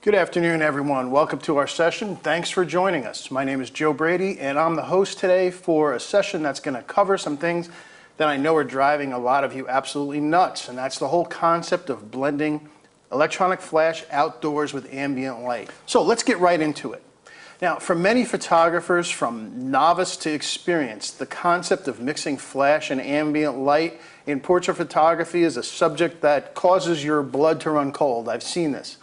Good afternoon, everyone. Welcome to our session. Thanks for joining us. My name is Joe Brady, and I'm the host today for a session that's going to cover some things that I know are driving a lot of you absolutely nuts, and that's the whole concept of blending electronic flash outdoors with ambient light. So let's get right into it. Now, for many photographers, from novice to experienced, the concept of mixing flash and ambient light in portrait photography is a subject that causes your blood to run cold. I've seen this.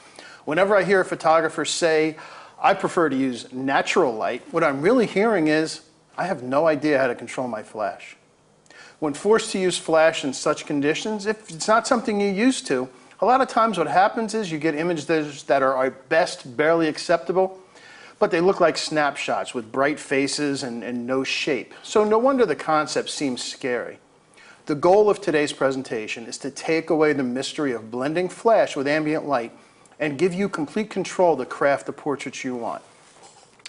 Whenever I hear a photographer say, I prefer to use natural light, what I'm really hearing is, I have no idea how to control my flash. When forced to use flash in such conditions, if it's not something you're used to, a lot of times what happens is you get images that are at best barely acceptable, but they look like snapshots with bright faces and no shape. So no wonder the concept seems scary. The goal of today's presentation is to take away the mystery of blending flash with ambient light and give you complete control to craft the portraits you want.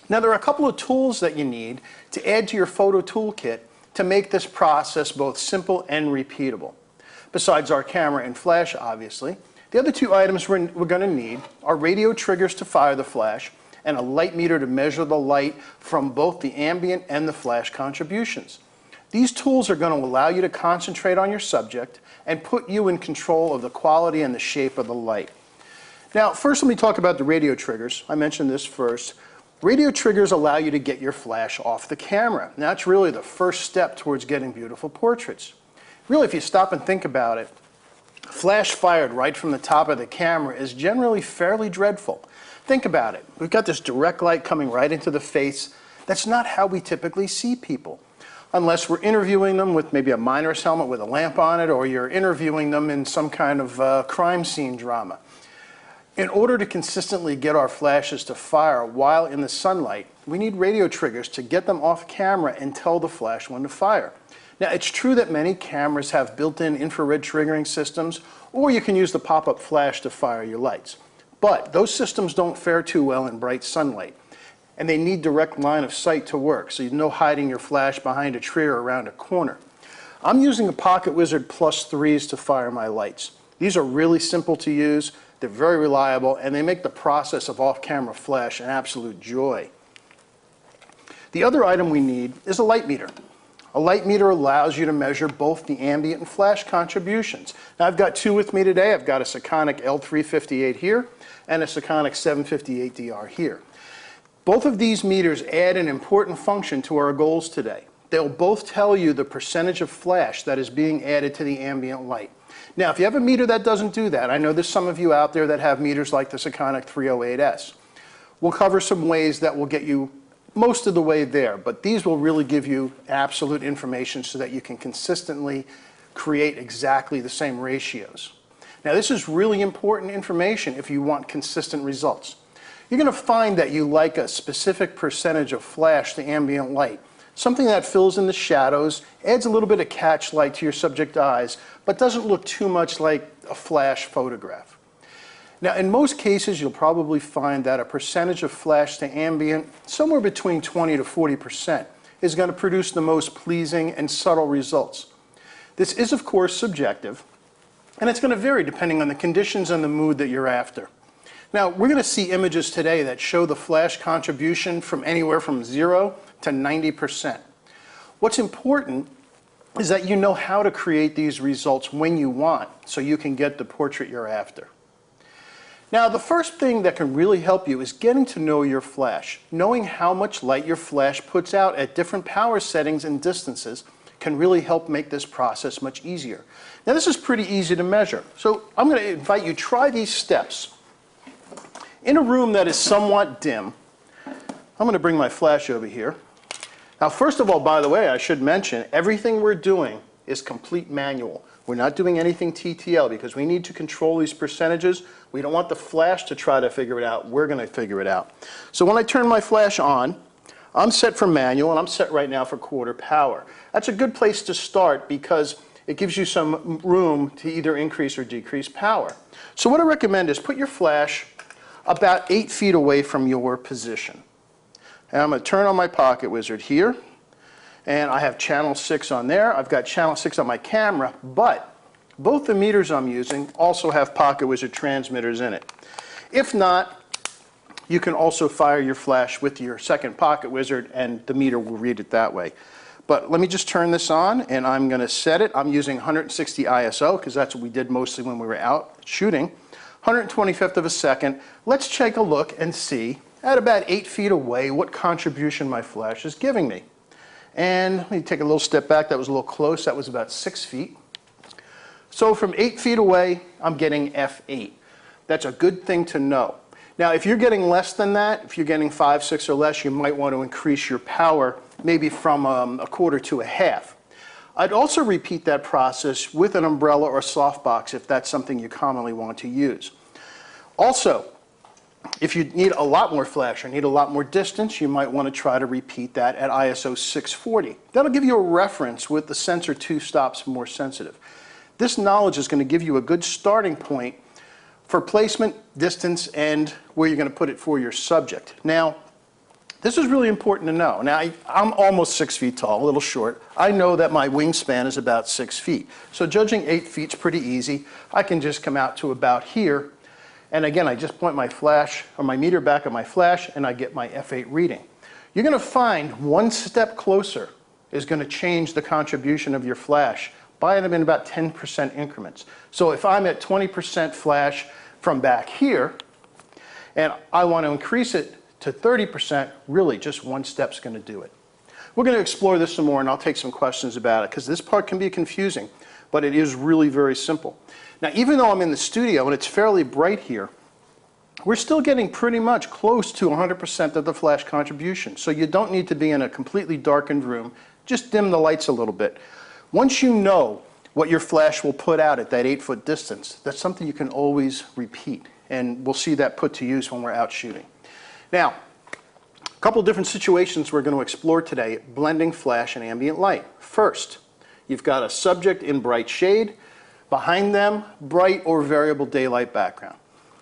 Now, there are a couple of tools that you need to add to your photo toolkit to make this process both simple and repeatable. Besides our camera and flash, obviously, the other two items we're going to need are radio triggers to fire the flash and a light meter to measure the light from both the ambient and the flash contributions. These tools are going to allow you to concentrate on your subject and put you in control of the quality and the shape of the light. Now, first let me talk about the radio triggers. I mentioned this first. Radio triggers allow you to get your flash off the camera. Now, that's really the first step towards getting beautiful portraits. Really, if you stop and think about it, flash fired right from the top of the camera is generally fairly dreadful. Think about it. We've got this direct light coming right into the face. That's not how we typically see people, unless we're interviewing them with maybe a miner's helmet with a lamp on it, or you're interviewing them in some kind of crime scene drama. In order to consistently get our flashes to fire while in the sunlight, we need radio triggers to get them off camera and tell the flash when to fire. Now, it's true that many cameras have built-in infrared triggering systems, or you can use the pop-up flash to fire your lights. But those systems don't fare too well in bright sunlight, and they need direct line of sight to work, so you know hiding your flash behind a tree or around a corner. I'm using a Pocket Wizard Plus 3s to fire my lights. These are really simple to use. They're very reliable, and they make the process of off-camera flash an absolute joy. The other item we need is a light meter. A light meter allows you to measure both the ambient and flash contributions. Now, I've got two with me today. I've got a Sekonic L358 here and a Sekonic 758DR here. Both of these meters add an important function to our goals today. They'll both tell you the percentage of flash that is being added to the ambient light. Now, if you have a meter that doesn't do that, I know there's some of you out there that have meters like the Sekonic 308S. We'll cover some ways that will get you most of the way there, but these will really give you absolute information so that you can consistently create exactly the same ratios. Now, this is really important information if you want consistent results. You're going to find that you like a specific percentage of flash to ambient light. Something that fills in the shadows, adds a little bit of catch light to your subject eyes, but doesn't look too much like a flash photograph. Now, in most cases, you'll probably find that a percentage of flash to ambient, somewhere between 20 to 40%, is going to produce the most pleasing and subtle results. This is, of course, subjective, and it's going to vary depending on the conditions and the mood that you're after. Now, we're going to see images today that show the flash contribution from anywhere from 0 to 90%. What's important is that you know how to create these results when you want, so you can get the portrait you're after. Now, the first thing that can really help you is getting to know your flash. Knowing how much light your flash puts out at different power settings and distances can really help make this process much easier. Now, this is pretty easy to measure, so I'm going to invite you to try these steps. In a room that is somewhat dim, I'm going to bring my flash over here. Now, first of all, by the way, I should mention, everything we're doing is complete manual. We're not doing anything TTL because we need to control these percentages. We don't want the flash to try to figure it out. We're going to figure it out. So when I turn my flash on, I'm set for manual, and I'm set right now for quarter power. That's a good place to start because it gives you some room to either increase or decrease power. So what I recommend is put your flash about 8 feet away from your position. And I'm going to turn on my Pocket Wizard here, and I have channel 6 on there. I've got channel 6 on my camera, but both the meters I'm using also have Pocket Wizard transmitters in it. If not, You can also fire your flash with your second pocket wizard and the meter will read it that way. But let me just turn this on and I'm going to set it. I'm using 160 ISO because that's what we did mostly when we were out shooting. 125th of a second. Let's take a look and see at about 8 feet away what contribution my flash is giving me. And let me take a little step back. That was a little close. That was about 6 feet. So from 8 feet away, I'm getting F8. That's a good thing to know. Now, if you're getting less than that, if you're getting 5, 6 or less, you might want to increase your power maybe from a quarter to a half. I'd also repeat that process with an umbrella or softbox if that's something you commonly want to use. Also, if you need a lot more flash or need a lot more distance, you might want to try to repeat that at ISO 640. That'll give you a reference with the sensor 2 stops more sensitive. This knowledge is going to give you a good starting point for placement, distance, and where you're going to put it for your subject. Now, this is really important to know. Now, I'm almost 6 feet tall, a little short. I know that my wingspan is about 6 feet. So judging 8 feet is pretty easy. I can just come out to about here. And again, I just point my flash or my meter back at my flash and I get my F8 reading. You're going to find one step closer is going to change the contribution of your flash by in about 10% increments. So if I'm at 20% flash from back here and I want to increase it to 30%, really just one step's going to do it. We're going to explore this some more and I'll take some questions about it because this part can be confusing, but it is really very simple. Now, even though I'm in the studio and it's fairly bright here, we're still getting pretty much close to 100% of the flash contribution. So you don't need to be in a completely darkened room. Just dim the lights a little bit. Once you know what your flash will put out at that 8-foot distance, that's something you can always repeat. And we'll see that put to use when we're out shooting. Now, a couple different situations we're going to explore today, blending flash and ambient light. First, you've got a subject in bright shade. Behind them, bright or variable daylight background.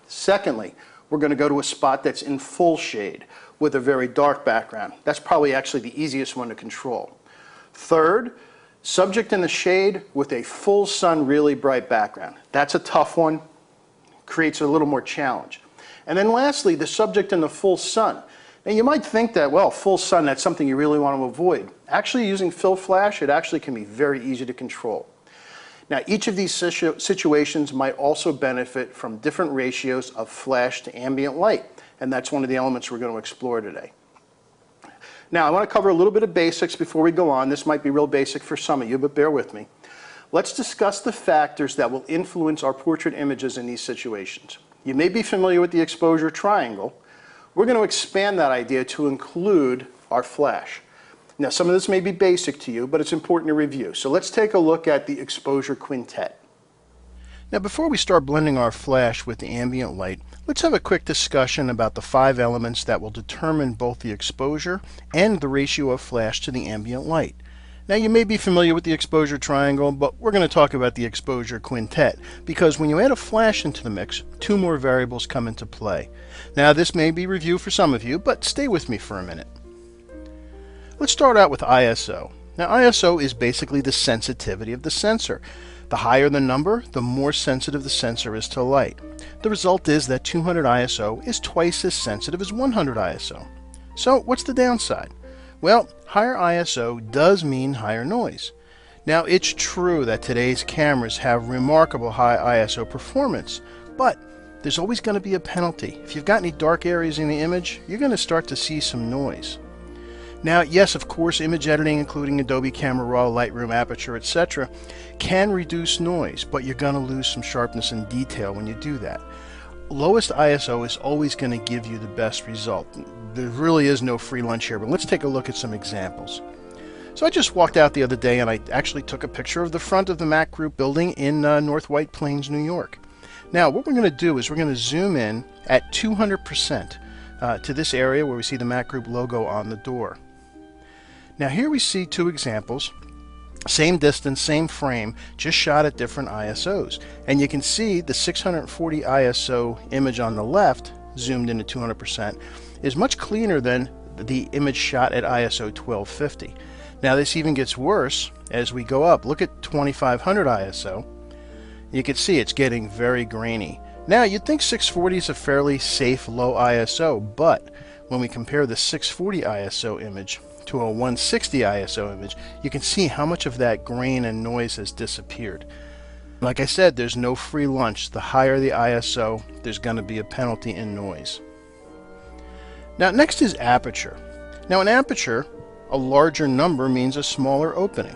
Secondly, we're going to go to a spot that's in full shade with a very dark background. That's probably actually the easiest one to control. Third, subject in the shade with a full sun, really bright background. That's a tough one, creates a little more challenge. And then lastly, the subject in the full sun. Now you might think that, well, full sun, that's something you really want to avoid. Actually, using fill flash, it actually can be very easy to control. Now, each of these situations might also benefit from different ratios of flash to ambient light, and that's one of the elements we're going to explore today. Now, I want to cover a little bit of basics before we go on. This might be real basic for some of you, but bear with me. Let's discuss the factors that will influence our portrait images in these situations. You may be familiar with the exposure triangle. We're going to expand that idea to include our flash. Now, some of this may be basic to you, but it's important to review. So let's take a look at the exposure quintet. Now, before we start blending our flash with the ambient light, let's have a quick discussion about the 5 elements that will determine both the exposure and the ratio of flash to the ambient light. Now, you may be familiar with the exposure triangle, but we're going to talk about the exposure quintet because when you add a flash into the mix, 2 more variables come into play. Now, this may be review for some of you, but stay with me for a minute. Let's start out with ISO. Now, ISO is basically the sensitivity of the sensor. The higher the number, the more sensitive the sensor is to light. The result is that 200 ISO is twice as sensitive as 100 ISO. So, what's the downside? Well, higher ISO does mean higher noise. Now, it's true that today's cameras have remarkable high ISO performance, but there's always going to be a penalty. If you've got any dark areas in the image, you're going to start to see some noise. Now, yes, of course, image editing, including Adobe Camera Raw, Lightroom, Aperture, etc., can reduce noise, but you're going to lose some sharpness and detail when you do that. Lowest ISO is always going to give you the best result. There really is no free lunch here, but let's take a look at some examples. So I just walked out the other day and I actually took a picture of the front of the Mac Group building in North White Plains, New York. Now, what we're going to do is we're going to zoom in at 200% to this area where we see the Mac Group logo on the door. Now here we see 2 examples, same distance, same frame, just shot at different ISOs. And you can see the 640 ISO image on the left, zoomed in at 200%, is much cleaner than the image shot at ISO 1250. Now this even gets worse as we go up. Look at 2500 ISO. You can see it's getting very grainy. Now, you'd think 640 is a fairly safe low ISO, but when we compare the 640 ISO image to a 160 ISO image, you can see how much of that grain and noise has disappeared. Like I said, there's no free lunch. The higher the ISO, there's going to be a penalty in noise. Now, next is aperture. Now, in aperture, a larger number means a smaller opening.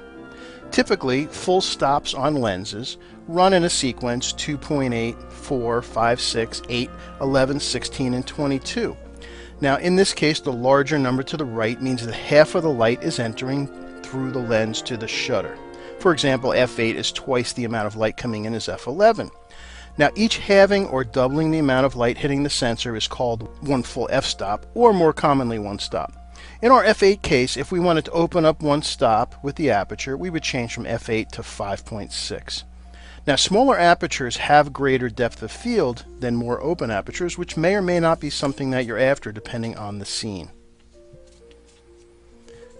Typically, full stops on lenses run in a sequence 2.8, 4, 5, 6, 8, 11, 16, and 22. Now, in this case, the larger number to the right means that half of the light is entering through the lens to the shutter. For example, f8 is twice the amount of light coming in as f11. Now, each halving or doubling the amount of light hitting the sensor is called one full f-stop, or more commonly, one stop. In our f8 case, if we wanted to open up one stop with the aperture, we would change from f8 to 5.6. Now, smaller apertures have greater depth of field than more open apertures, which may or may not be something that you're after depending on the scene.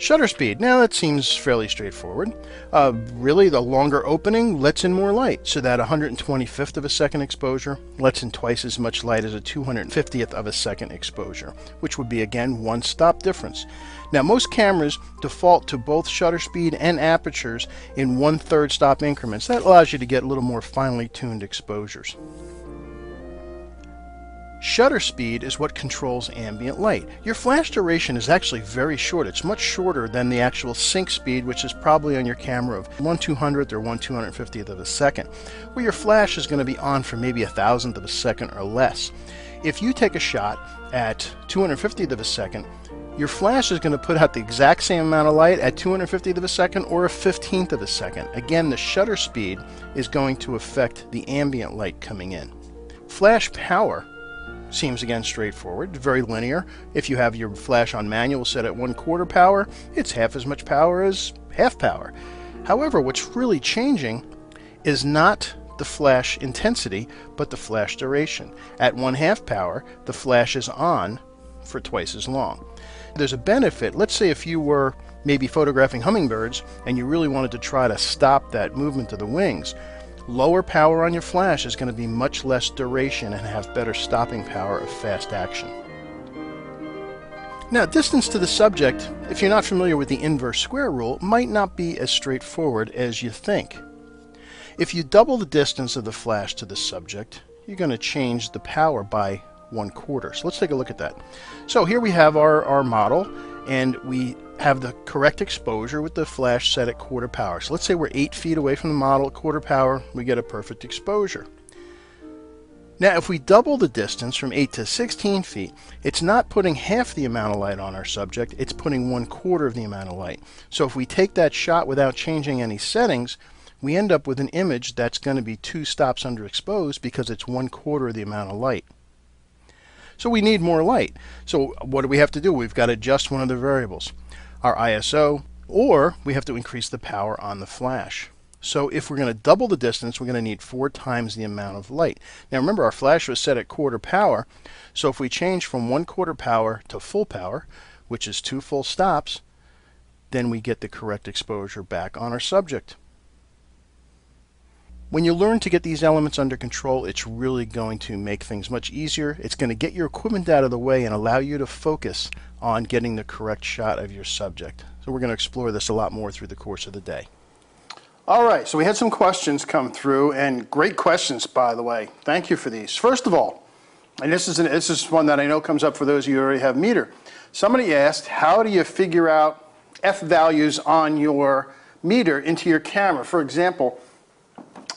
Shutter speed. Now that seems fairly straightforward. Really, the longer opening lets in more light, so that 125th of a second exposure lets in twice as much light as a 250th of a second exposure, which would be, again, one stop difference. Now, most cameras default to both shutter speed and apertures in 1/3 stop increments. That allows you to get a little more finely tuned exposures. Shutter speed is what controls ambient light. Your flash duration is actually very short. It's much shorter than the actual sync speed, which is probably on your camera of 1/200th or 1/250th of a second, where your flash is going to be on for maybe 1,000th of a second or less. If you take a shot at 250th of a second, your flash is going to put out the exact same amount of light at 250th of a second or a 15th of a second. Again, the shutter speed is going to affect the ambient light coming in. Flash power seems, again, straightforward, very linear. If you have your flash on manual set at 1/4 power, it's half as much power as half power. However, what's really changing is not the flash intensity, but the flash duration. At 1/2 power, the flash is on for twice as long. There's a benefit. Let's say if you were maybe photographing hummingbirds and you really wanted to try to stop that movement of the wings, lower power on your flash is going to be much less duration and have better stopping power of fast action. Now, distance to the subject, if you're not familiar with the inverse square rule, might not be as straightforward as you think. If you double the distance of the flash to the subject, you're going to change the power by 1/4. So let's take a look at that. So here we have our model, and we have the correct exposure with the flash set at 1/4 power. So let's say we're 8 feet away from the model at 1/4 power, we get a perfect exposure. Now, if we double the distance from 8 to 16 feet, it's not putting half the amount of light on our subject, it's putting 1/4 of the amount of light. So if we take that shot without changing any settings, we end up with an image that's going to be 2 stops underexposed because it's 1/4 of the amount of light. So we need more light. So what do we have to do? We've got to adjust one of the variables, our ISO, or we have to increase the power on the flash. So if we're going to double the distance, we're going to need 4 times the amount of light. Now remember, our flash was set at 1/4 power, so if we change from 1/4 power to full power, which is 2 full stops, then we get the correct exposure back on our subject. When you learn to get these elements under control, it's really going to make things much easier. It's going to get your equipment out of the way and allow you to focus on getting the correct shot of your subject. So we're going to explore this a lot more through the course of the day. All right, so we had some questions come through, and great questions, by the way. Thank you for these. First of all, and this is one that I know comes up for those of you who already have meter. Somebody asked, how do you figure out F values on your meter into your camera? For example,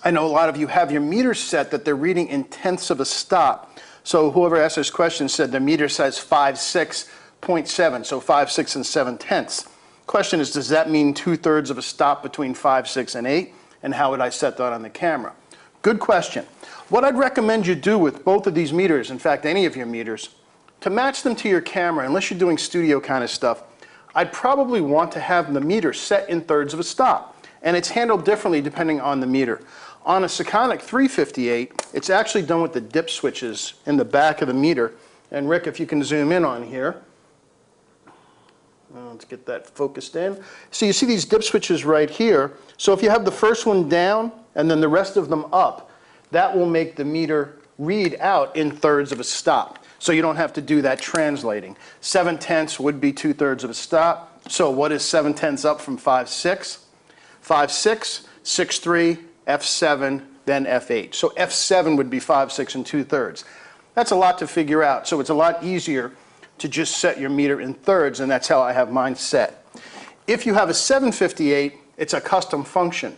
I know a lot of you have your meter set that they're reading in tenths of a stop. So whoever asked this question said the meter says 5.6.7, so 5, 6, and 7 tenths. Question is, does that mean 2/3 of a stop between 5, 6, and 8? And how would I set that on the camera? Good question. What I'd recommend you do with both of these meters, in fact any of your meters, to match them to your camera, unless you're doing studio kind of stuff, I'd probably want to have the meter set in 1/3 of a stop. And it's handled differently depending on the meter. On a Sekonic 358, it's actually done with the dip switches in the back of the meter. And Rick, if you can zoom in on here. Let's get that focused in. So you see these dip switches right here. So if you have the first one down and then the rest of them up, that will make the meter read out in thirds of a stop. So you don't have to do that translating. 7/10 would be 2/3 of a stop. So what is 7/10 up from 5/6? 5/6, 6/3, F7, then F8. So F7 would be 5/6 and 2/3. That's a lot to figure out. So it's a lot easier to just set your meter in thirds, and that's how I have mine set. If you have a 758, it's a custom function.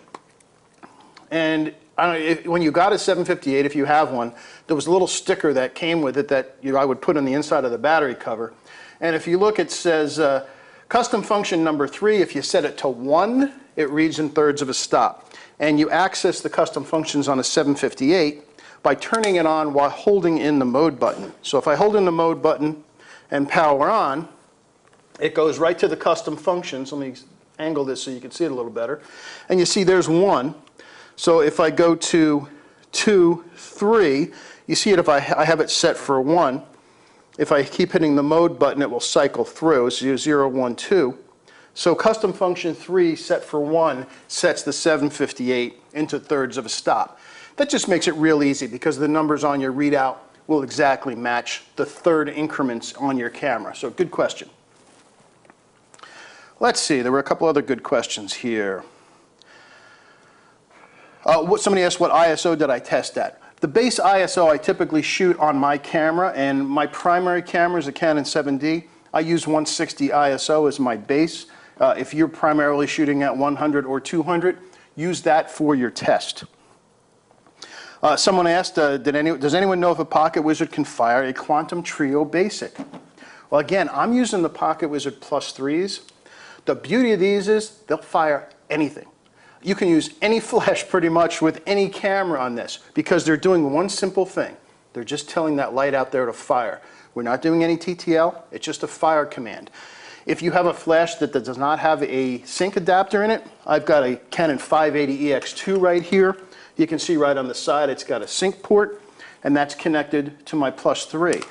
And when you got a 758, if you have one, there was a little sticker that came with it that I would put on the inside of the battery cover. And if you look, it says custom function number 3, if you set it to 1, it reads in thirds of a stop. And you access the custom functions on a 758 by turning it on while holding in the mode button. So if I hold in the mode button and power on, it goes right to the custom functions. Let me angle this so you can see it a little better. And you see there's 1. So if I go to 2, 3, you see it if I have it set for 1. If I keep hitting the mode button, it will cycle through. So 0, 1, 2. So custom function 3 set for 1 sets the 758 into thirds of a stop. That just makes it real easy because the numbers on your readout will exactly match the third increments on your camera. So good question. Let's see, there were a couple other good questions here. Somebody asked what ISO did I test at. The base ISO I typically shoot on my camera, and my primary camera is a Canon 7D. I use 160 ISO as my base. If you're primarily shooting at 100 or 200, use that for your test. Someone asked, does anyone know if a Pocket Wizard can fire a Quantum Trio Basic? Well, again, I'm using the Pocket Wizard Plus 3s. The beauty of these is they'll fire anything. You can use any flash pretty much with any camera on this because they're doing one simple thing. They're just telling that light out there to fire. We're not doing any TTL, it's just a fire command. If you have a flash that does not have a sync adapter in it, I've got a Canon 580 EX2 right here. You can see right on the side it's got a sync port, and that's connected to my Plus 3.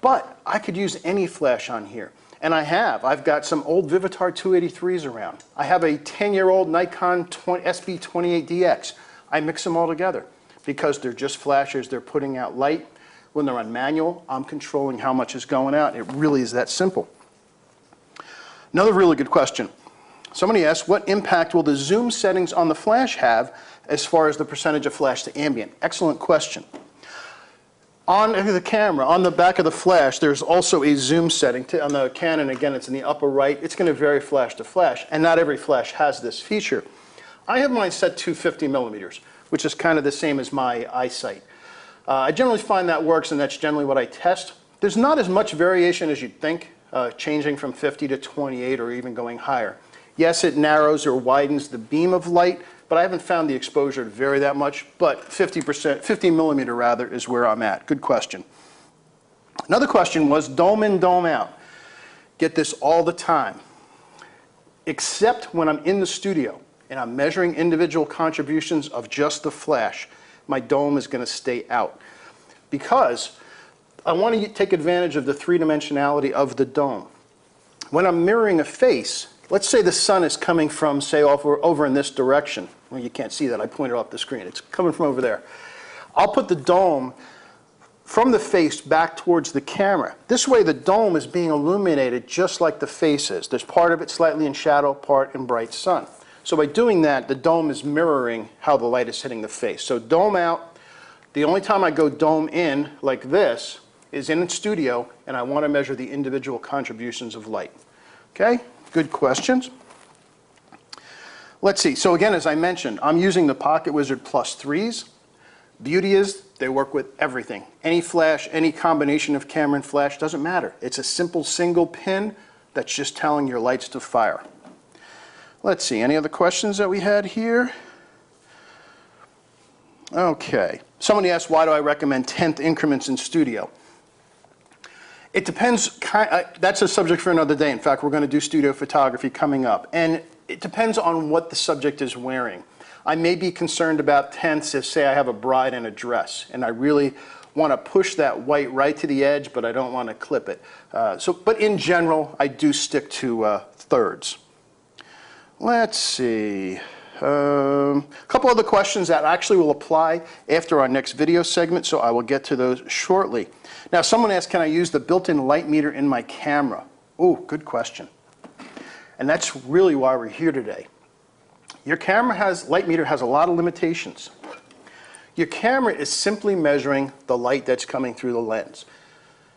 But I could use any flash on here. And I've got some old Vivitar 283s around. I have a 10-year-old Nikon SB28DX. I mix them all together because they're just flashers. They're putting out light. When they're on manual, I'm controlling how much is going out. It really is that simple. Another really good question. Somebody asked, what impact will the zoom settings on the flash have as far as the percentage of flash to ambient? Excellent question. On the camera, on the back of the flash, there's also a zoom setting. On the Canon, again, it's in the upper right. It's going to vary flash to flash, and not every flash has this feature. I have mine set to 50 millimeters, which is kind of the same as my eyesight. I generally find that works, and that's generally what I test. There's not as much variation as you'd think, changing from 50 to 28 or even going higher. Yes, it narrows or widens the beam of light, but I haven't found the exposure to vary that much, but 50 millimeter rather, is where I'm at. Good question. Another question was dome in, dome out. Get this all the time. Except when I'm in the studio and I'm measuring individual contributions of just the flash, my dome is going to stay out. Because I want to take advantage of the three-dimensionality of the dome. When I'm mirroring a face, let's say the sun is coming from, say, over in this direction. Well, you can't see that. I pointed off the screen. It's coming from over there. I'll put the dome from the face back towards the camera. This way, the dome is being illuminated just like the face is. There's part of it slightly in shadow, part in bright sun. So by doing that, the dome is mirroring how the light is hitting the face. So dome out. The only time I go dome in like this is in the studio, and I want to measure the individual contributions of light. Okay? Good questions. Let's see. So again, as I mentioned, I'm using the Pocket Wizard Plus 3s. Beauty is they work with everything. Any flash, any combination of camera and flash, doesn't matter. It's a simple single pin that's just telling your lights to fire. Let's see. Any other questions that we had here? Okay. Somebody asked, why do I recommend 10th increments in studio? It depends. That's a subject for another day. In fact, we're going to do studio photography coming up. And it depends on what the subject is wearing. I may be concerned about tenths if, say, I have a bride in a dress, and I really want to push that white right to the edge, but I don't want to clip it. But in general, I do stick to thirds. Let's see. A couple other questions that actually will apply after our next video segment, so I will get to those shortly. Now, someone asked, can I use the built-in light meter in my camera? Oh, good question. And that's really why we're here today. Your light meter has a lot of limitations. Your camera is simply measuring the light that's coming through the lens.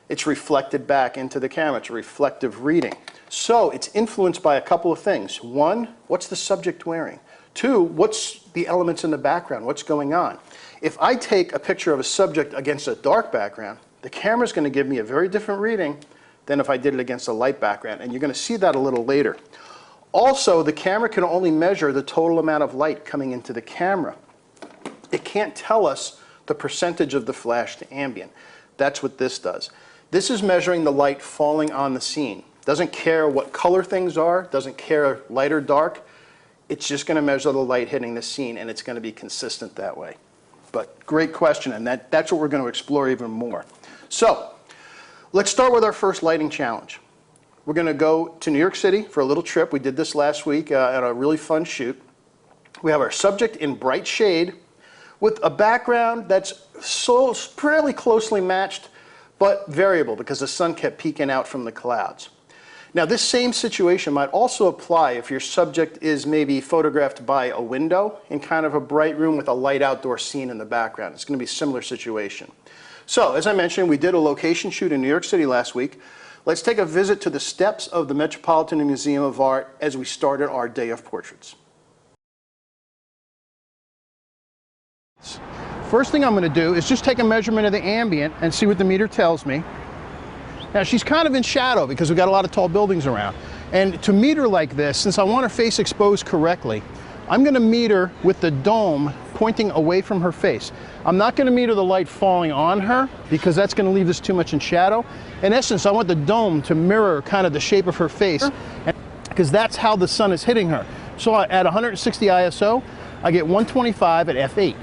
It's reflected back into the camera. It's a reflective reading. So it's influenced by a couple of things. One, what's the subject wearing? Two, what's the elements in the background? What's going on? If I take a picture of a subject against a dark background, the camera's going to give me a very different reading than if I did it against a light background. And you're going to see that a little later. Also, the camera can only measure the total amount of light coming into the camera. It can't tell us the percentage of the flash to ambient. That's what this does. This is measuring the light falling on the scene. Doesn't care what color things are, doesn't care light or dark. It's just going to measure the light hitting the scene, and it's going to be consistent that way. But great question, and that's what we're going to explore even more. So let's start with our first lighting challenge. We're going to go to New York City for a little trip. We did this last week at a really fun shoot. We have our subject in bright shade with a background that's fairly closely matched, but variable because the sun kept peeking out from the clouds. Now, this same situation might also apply if your subject is maybe photographed by a window in kind of a bright room with a light outdoor scene in the background. It's going to be a similar situation. So, as I mentioned, we did a location shoot in New York City last week. Let's take a visit to the steps of the Metropolitan Museum of Art as we started our day of portraits. First thing I'm going to do is just take a measurement of the ambient and see what the meter tells me. Now, she's kind of in shadow because we've got a lot of tall buildings around. And to meter like this, since I want her face exposed correctly, I'm going to meter with the dome pointing away from her face. I'm not going to meter the light falling on her because that's going to leave this too much in shadow. In essence, I want the dome to mirror kind of the shape of her face because that's how the sun is hitting her. So at 160 ISO, I get 125 at f8.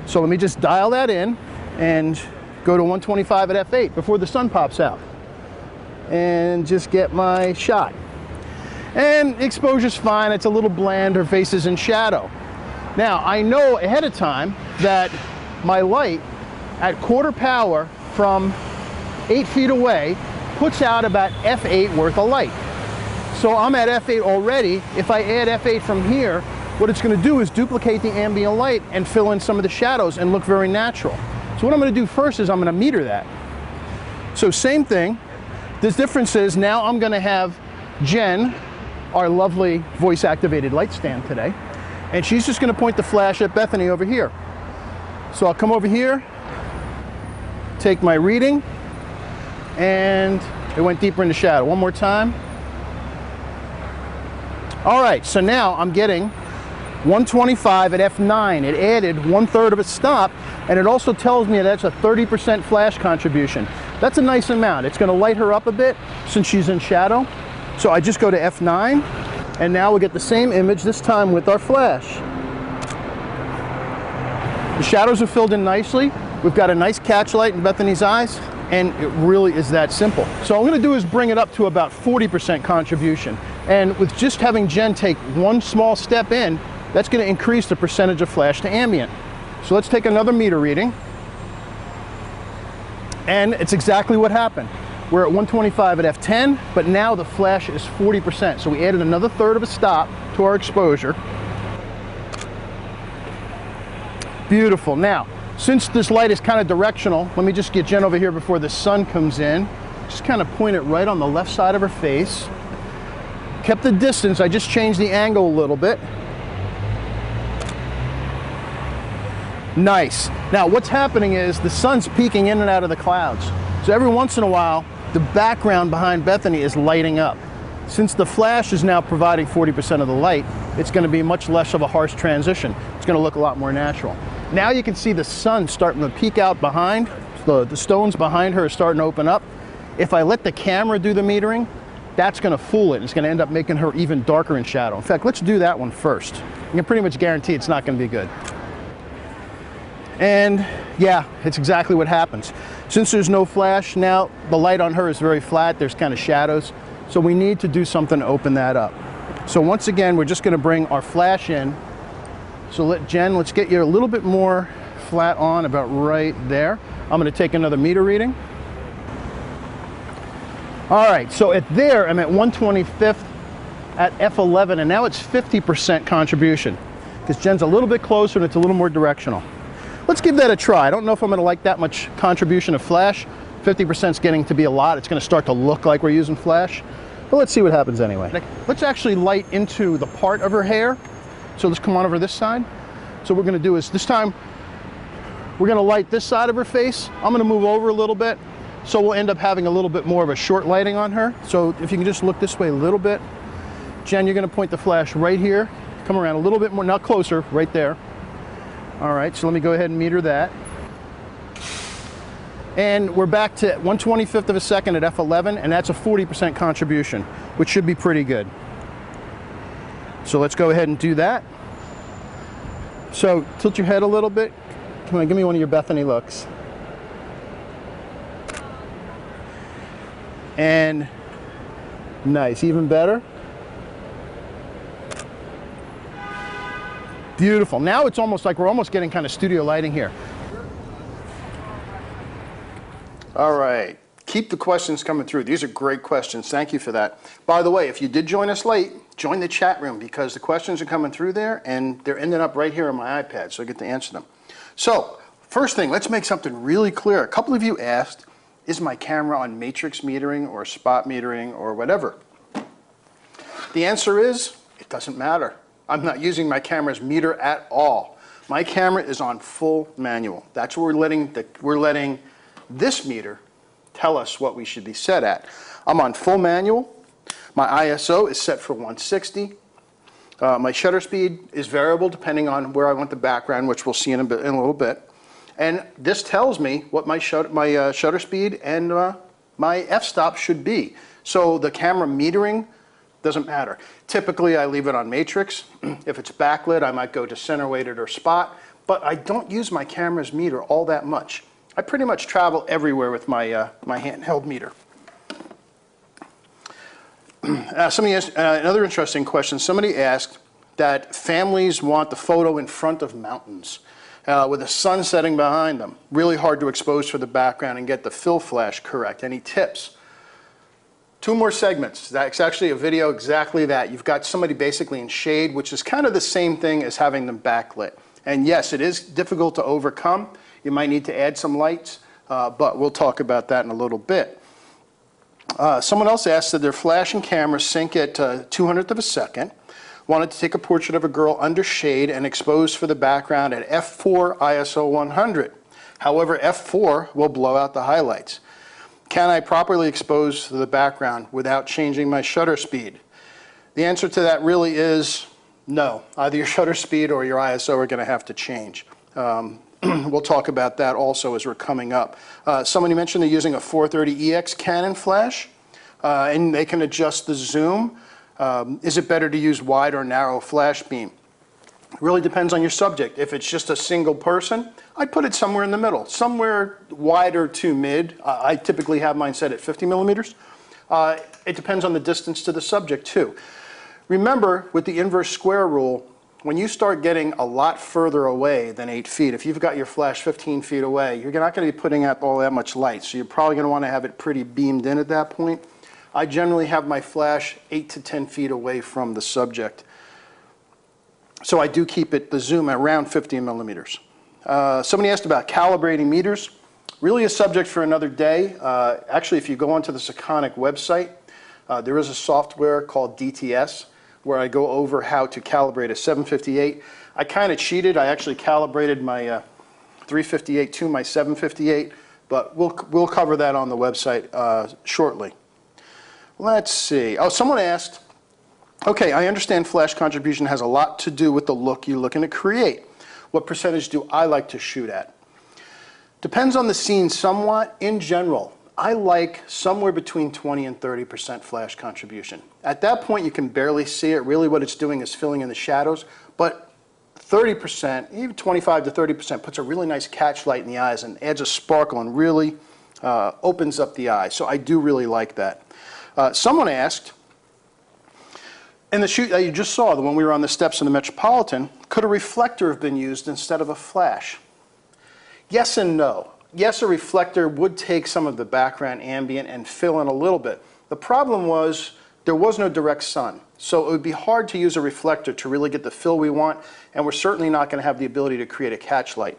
So let me just dial that in and go to 125 at f8 before the sun pops out. And just get my shot. And exposure's fine, it's a little bland, her face is in shadow. Now, I know ahead of time that my light at quarter power from 8 feet away puts out about f8 worth of light. So I'm at f8 already. If I add f8 from here, what it's going to do is duplicate the ambient light and fill in some of the shadows and look very natural. So what I'm going to do first is I'm going to meter that. So same thing. This difference is now I'm going to have Jen, our lovely voice-activated light stand today, and she's just going to point the flash at Bethany over here. So I'll come over here, take my reading, and it went deeper into shadow. One more time. All right, so now I'm getting 125 at f9. It added 1/3 of a stop, and it also tells me that's a 30% flash contribution. That's a nice amount. It's going to light her up a bit since she's in shadow. So I just go to f9, and now we get the same image, this time with our flash. The shadows are filled in nicely. We've got a nice catch light in Bethany's eyes, and it really is that simple. So what I'm going to do is bring it up to about 40% contribution. And with just having Jen take one small step in, that's going to increase the percentage of flash to ambient. So let's take another meter reading. And it's exactly what happened. We're at 125 at f10, but now the flash is 40%. So we added another 1/3 of a stop to our exposure. Beautiful. Now, since this light is kind of directional, let me just get Jen over here before the sun comes in. Just kind of point it right on the left side of her face. Kept the distance, I just changed the angle a little bit. Nice. Now what's happening is the sun's peeking in and out of the clouds. So every once in a while, the background behind Bethany is lighting up. Since the flash is now providing 40% of the light, it's going to be much less of a harsh transition. It's going to look a lot more natural. Now you can see the sun starting to peek out behind. The stones behind her are starting to open up. If I let the camera do the metering, that's going to fool it. It's going to end up making her even darker in shadow. In fact, let's do that one first. You can pretty much guarantee it's not going to be good. And yeah, it's exactly what happens. Since there's no flash, now the light on her is very flat. There's kind of shadows. So we need to do something to open that up. So once again, we're just going to bring our flash in So let's get you a little bit more flat on, about right there. I'm going to take another meter reading. All right, so at there, I'm at 1/25th at f11, and now it's 50% contribution, because Jen's a little bit closer and it's a little more directional. Let's give that a try. I don't know if I'm going to like that much contribution of flash. 50% is getting to be a lot. It's going to start to look like we're using flash, but let's see what happens anyway. Let's actually light into the part of her hair. So let's come on over this side. So what we're going to do is, this time, we're going to light this side of her face. I'm going to move over a little bit, so we'll end up having a little bit more of a short lighting on her. So if you can just look this way a little bit. Jen, you're going to point the flash right here. Come around a little bit more, not closer, right there. All right, so let me go ahead and meter that. And we're back to 1/25th of a second at f11, and that's a 40% contribution, which should be pretty good. So let's go ahead and do that. So tilt your head a little bit. Come on, give me one of your Bethany looks. And nice, even better. Beautiful. Now it's almost like we're almost getting kind of studio lighting here. All right. Keep the questions coming through. These are great questions. Thank you for that. By the way, if you did join us late, join the chat room, because the questions are coming through there and they're ending up right here on my iPad, so I get to answer them. So, first thing, let's make something really clear. A couple of you asked, is my camera on matrix metering or spot metering or whatever? The answer is, it doesn't matter. I'm not using my camera's meter at all. My camera is on full manual. That's where we're letting this meter tell us what we should be set at. I'm on full manual. My ISO is set for 160. My shutter speed is variable depending on where I want the background, which we'll see in a little bit. And this tells me what my shutter speed and my f-stop should be. So the camera metering doesn't matter. Typically, I leave it on matrix. If it's backlit, I might go to center weighted or spot, but I don't use my camera's meter all that much. I pretty much travel everywhere with my, my handheld meter. Somebody asked, another interesting question. Somebody asked that families want the photo in front of mountains with the sun setting behind them. Really hard to expose for the background and get the fill flash correct. Any tips? 2 more segments. That's actually a video exactly that. You've got somebody basically in shade, which is kind of the same thing as having them backlit. And yes, it is difficult to overcome. You might need to add some lights, but we'll talk about that in a little bit. Someone else asked that their flash and camera sync at 200th of a second. Wanted to take a portrait of a girl under shade and expose for the background at f4 ISO 100. However, f4 will blow out the highlights. Can I properly expose the background without changing my shutter speed? The answer to that really is no. Either your shutter speed or your ISO are going to have to change. We'll talk about that also as we're coming up. Somebody mentioned they're using a 430EX Canon flash, and they can adjust the zoom. Is it better to use wide or narrow flash beam? It really depends on your subject. If it's just a single person, I'd put it somewhere in the middle, somewhere wider to mid. I typically have mine set at 50 millimeters. It depends on the distance to the subject too. Remember, with the inverse square rule, when you start getting a lot further away than 8 feet, if you've got your flash 15 feet away, you're not going to be putting out all that much light, so you're probably going to want to have it pretty beamed in at that point. I generally have my flash 8 to 10 feet away from the subject. So I do keep the zoom at around 50 millimeters. Somebody asked about calibrating meters. Really a subject for another day. Actually, if you go onto the Sekonic website, there is a software called DTS where I go over how to calibrate a 758. I kind of cheated. I actually calibrated my 358 to my 758, but we'll cover that on the website shortly. Let's see. Oh, someone asked, okay, I understand flash contribution has a lot to do with the look you're looking to create. What percentage do I like to shoot at? Depends on the scene somewhat. In general, I like somewhere between 20 and 30% flash contribution. At that point, you can barely see it. Really what it's doing is filling in the shadows, but 30%, even 25 to 30% puts a really nice catch light in the eyes and adds a sparkle and really opens up the eye. So I do really like that. Someone asked, In the shoot that you just saw, the one we were on the steps in the Metropolitan, could a reflector have been used instead of a flash? Yes and no. Yes, a reflector would take some of the background ambient and fill in a little bit. The problem was there was no direct sun, so it would be hard to use a reflector to really get the fill we want, and we're certainly not going to have the ability to create a catch light.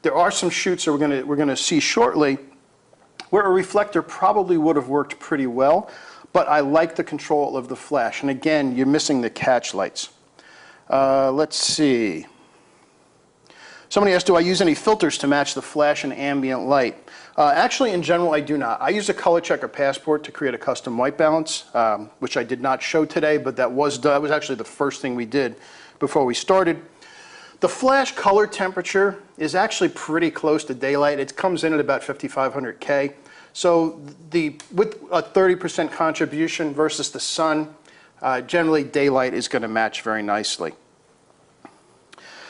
There are some shoots that we're going to see shortly where a reflector probably would have worked pretty well, but I like the control of the flash. And again, you're missing the catch lights. Let's see. Somebody asked, do I use any filters to match the flash and ambient light? Actually, in general, I do not. I use a color checker passport to create a custom white balance, which I did not show today, but that was actually the first thing we did before we started. The flash color temperature is actually pretty close to daylight. It comes in at about 5500 K. So with a 30% contribution versus the sun, generally daylight is going to match very nicely.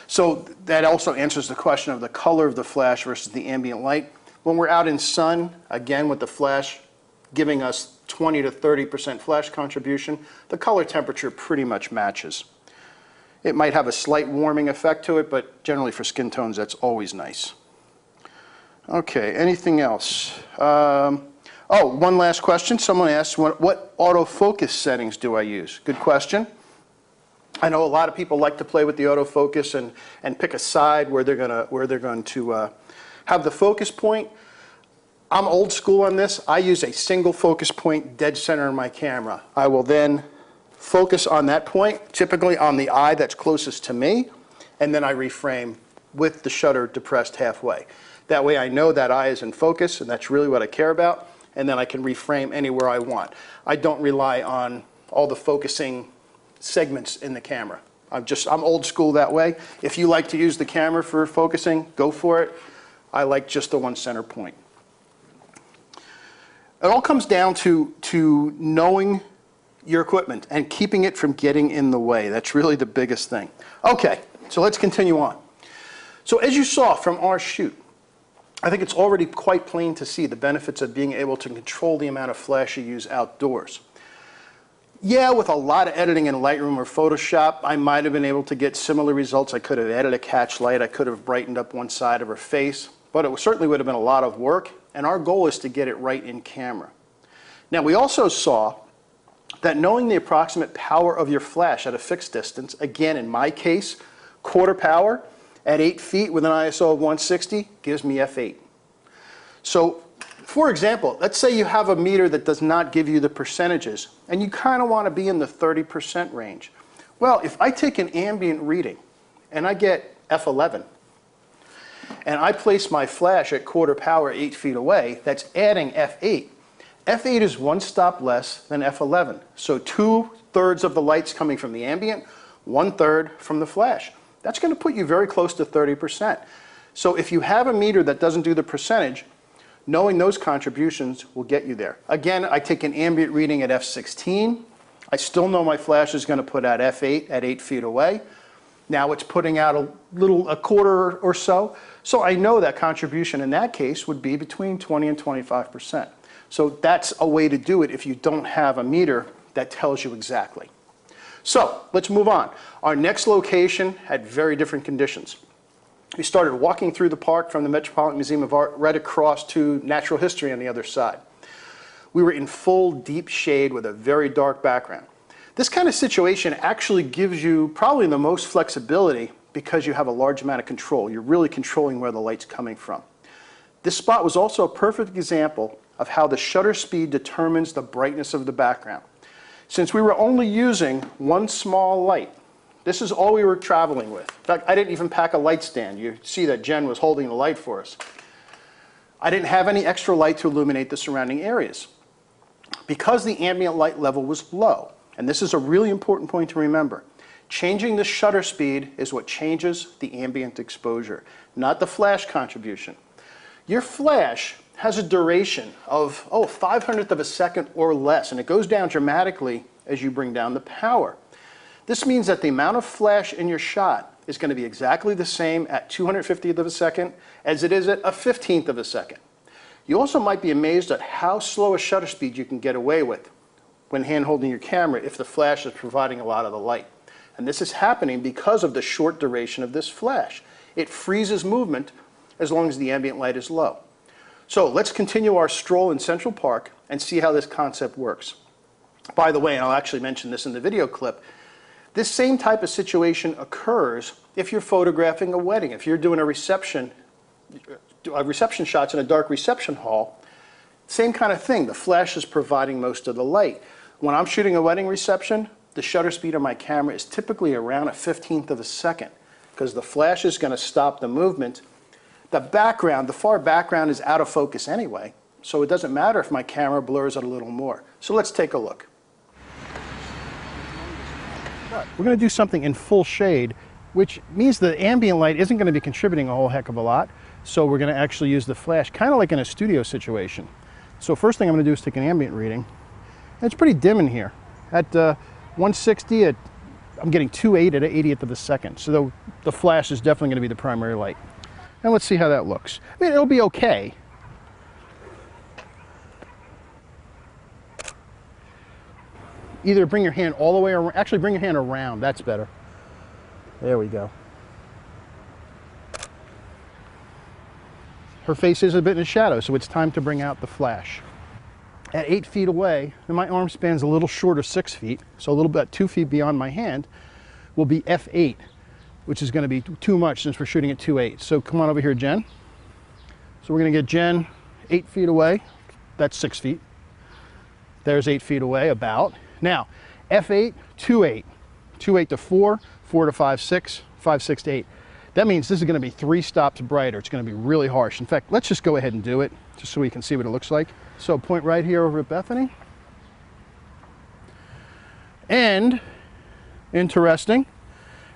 So that also answers the question of the color of the flash versus the ambient light. When we're out in sun, again with the flash giving us 20 to 30% flash contribution, the color temperature pretty much matches. It might have a slight warming effect to it, but generally for skin tones that's always nice. Okay, anything else? Oh, one last question. Someone asked, what autofocus settings do I use? Good question. I know a lot of people like to play with the autofocus and pick a side where they're going to have the focus point. I'm old school on this. I use a single focus point dead center in my camera. I will then focus on that point, typically on the eye that's closest to me, and then I reframe with the shutter depressed halfway. That way I know that eye is in focus, and that's really what I care about, and then I can reframe anywhere I want. I don't rely on all the focusing segments in the camera. I'm old school that way. If you like to use the camera for focusing, go for it. I like just the one center point. It all comes down to knowing your equipment and keeping it from getting in the way. That's really the biggest thing. Okay, so let's continue on. So as you saw from our shoot, I think it's already quite plain to see the benefits of being able to control the amount of flash you use outdoors. Yeah, with a lot of editing in Lightroom or Photoshop, I might have been able to get similar results. I could have added a catch light, I could have brightened up one side of her face, but it certainly would have been a lot of work, and our goal is to get it right in camera. Now, we also saw that knowing the approximate power of your flash at a fixed distance, again, in my case, quarter power, at 8 feet with an ISO of 160 gives me f8. So, for example, let's say you have a meter that does not give you the percentages, and you kind of want to be in the 30% range. Well, if I take an ambient reading, and I get f11, and I place my flash at quarter power 8 feet away, that's adding f8. f8 is one stop less than f11. So 2/3 of the light's coming from the ambient, 1/3 from the flash. That's going to put you very close to 30%. So if you have a meter that doesn't do the percentage, knowing those contributions will get you there. Again, I take an ambient reading at f16. I still know my flash is going to put out f8 at 8 feet away. Now it's putting out a quarter or so. So I know that contribution in that case would be between 20 and 25%. So that's a way to do it if you don't have a meter that tells you exactly. So let's move on. Our next location had very different conditions. We started walking through the park from the Metropolitan Museum of Art right across to Natural History on the other side. We were in full deep shade with a very dark background. This kind of situation actually gives you probably the most flexibility because you have a large amount of control. You're really controlling where the light's coming from. This spot was also a perfect example of how the shutter speed determines the brightness of the background. Since we were only using one small light, this is all we were traveling with. In fact, I didn't even pack a light stand. You see that Jen was holding the light for us. I didn't have any extra light to illuminate the surrounding areas. Because the ambient light level was low, and this is a really important point to remember, changing the shutter speed is what changes the ambient exposure, not the flash contribution. Your flash has a duration of, 500th of a second or less, and it goes down dramatically as you bring down the power. This means that the amount of flash in your shot is going to be exactly the same at 250th of a second as it is at a 15th of a second. You also might be amazed at how slow a shutter speed you can get away with when hand holding your camera if the flash is providing a lot of the light. And this is happening because of the short duration of this flash. It freezes movement as long as the ambient light is low. So let's continue our stroll in Central Park and see how this concept works. By the way, and I'll actually mention this in the video clip, this same type of situation occurs if you're photographing a wedding. If you're doing a reception shots in a dark reception hall, same kind of thing. The flash is providing most of the light. When I'm shooting a wedding reception, the shutter speed on my camera is typically around 1/15 of a second because the flash is going to stop the movement. The background, the far background, is out of focus anyway, so it doesn't matter if my camera blurs it a little more. So let's take a look. We're going to do something in full shade, which means the ambient light isn't going to be contributing a whole heck of a lot. So we're going to actually use the flash, kind of like in a studio situation. So first thing I'm going to do is take an ambient reading. And it's pretty dim in here. At 160, I'm getting 2.8 at 1/80th of a second. So the flash is definitely going to be the primary light. And let's see how that looks. I mean, it'll be okay. Either bring your hand all the way around, actually bring your hand around, that's better. There we go. Her face is a bit in the shadow, so it's time to bring out the flash. At 8 feet away, and my arm span's a little short of 6 feet, so a little bit 2 feet beyond my hand, will be f8, which is going to be too much since we're shooting at 2.8. So come on over here, Jen. So we're going to get Jen 8 feet away. That's 6 feet. There's 8 feet away, about. Now, f8, 2.8. 2.8 to 4, 4 to 5, 6, 5, 6 to 8. That means this is going to be 3 stops brighter. It's going to be really harsh. In fact, let's just go ahead and do it, just so we can see what it looks like. So point right here over at Bethany. And, interesting,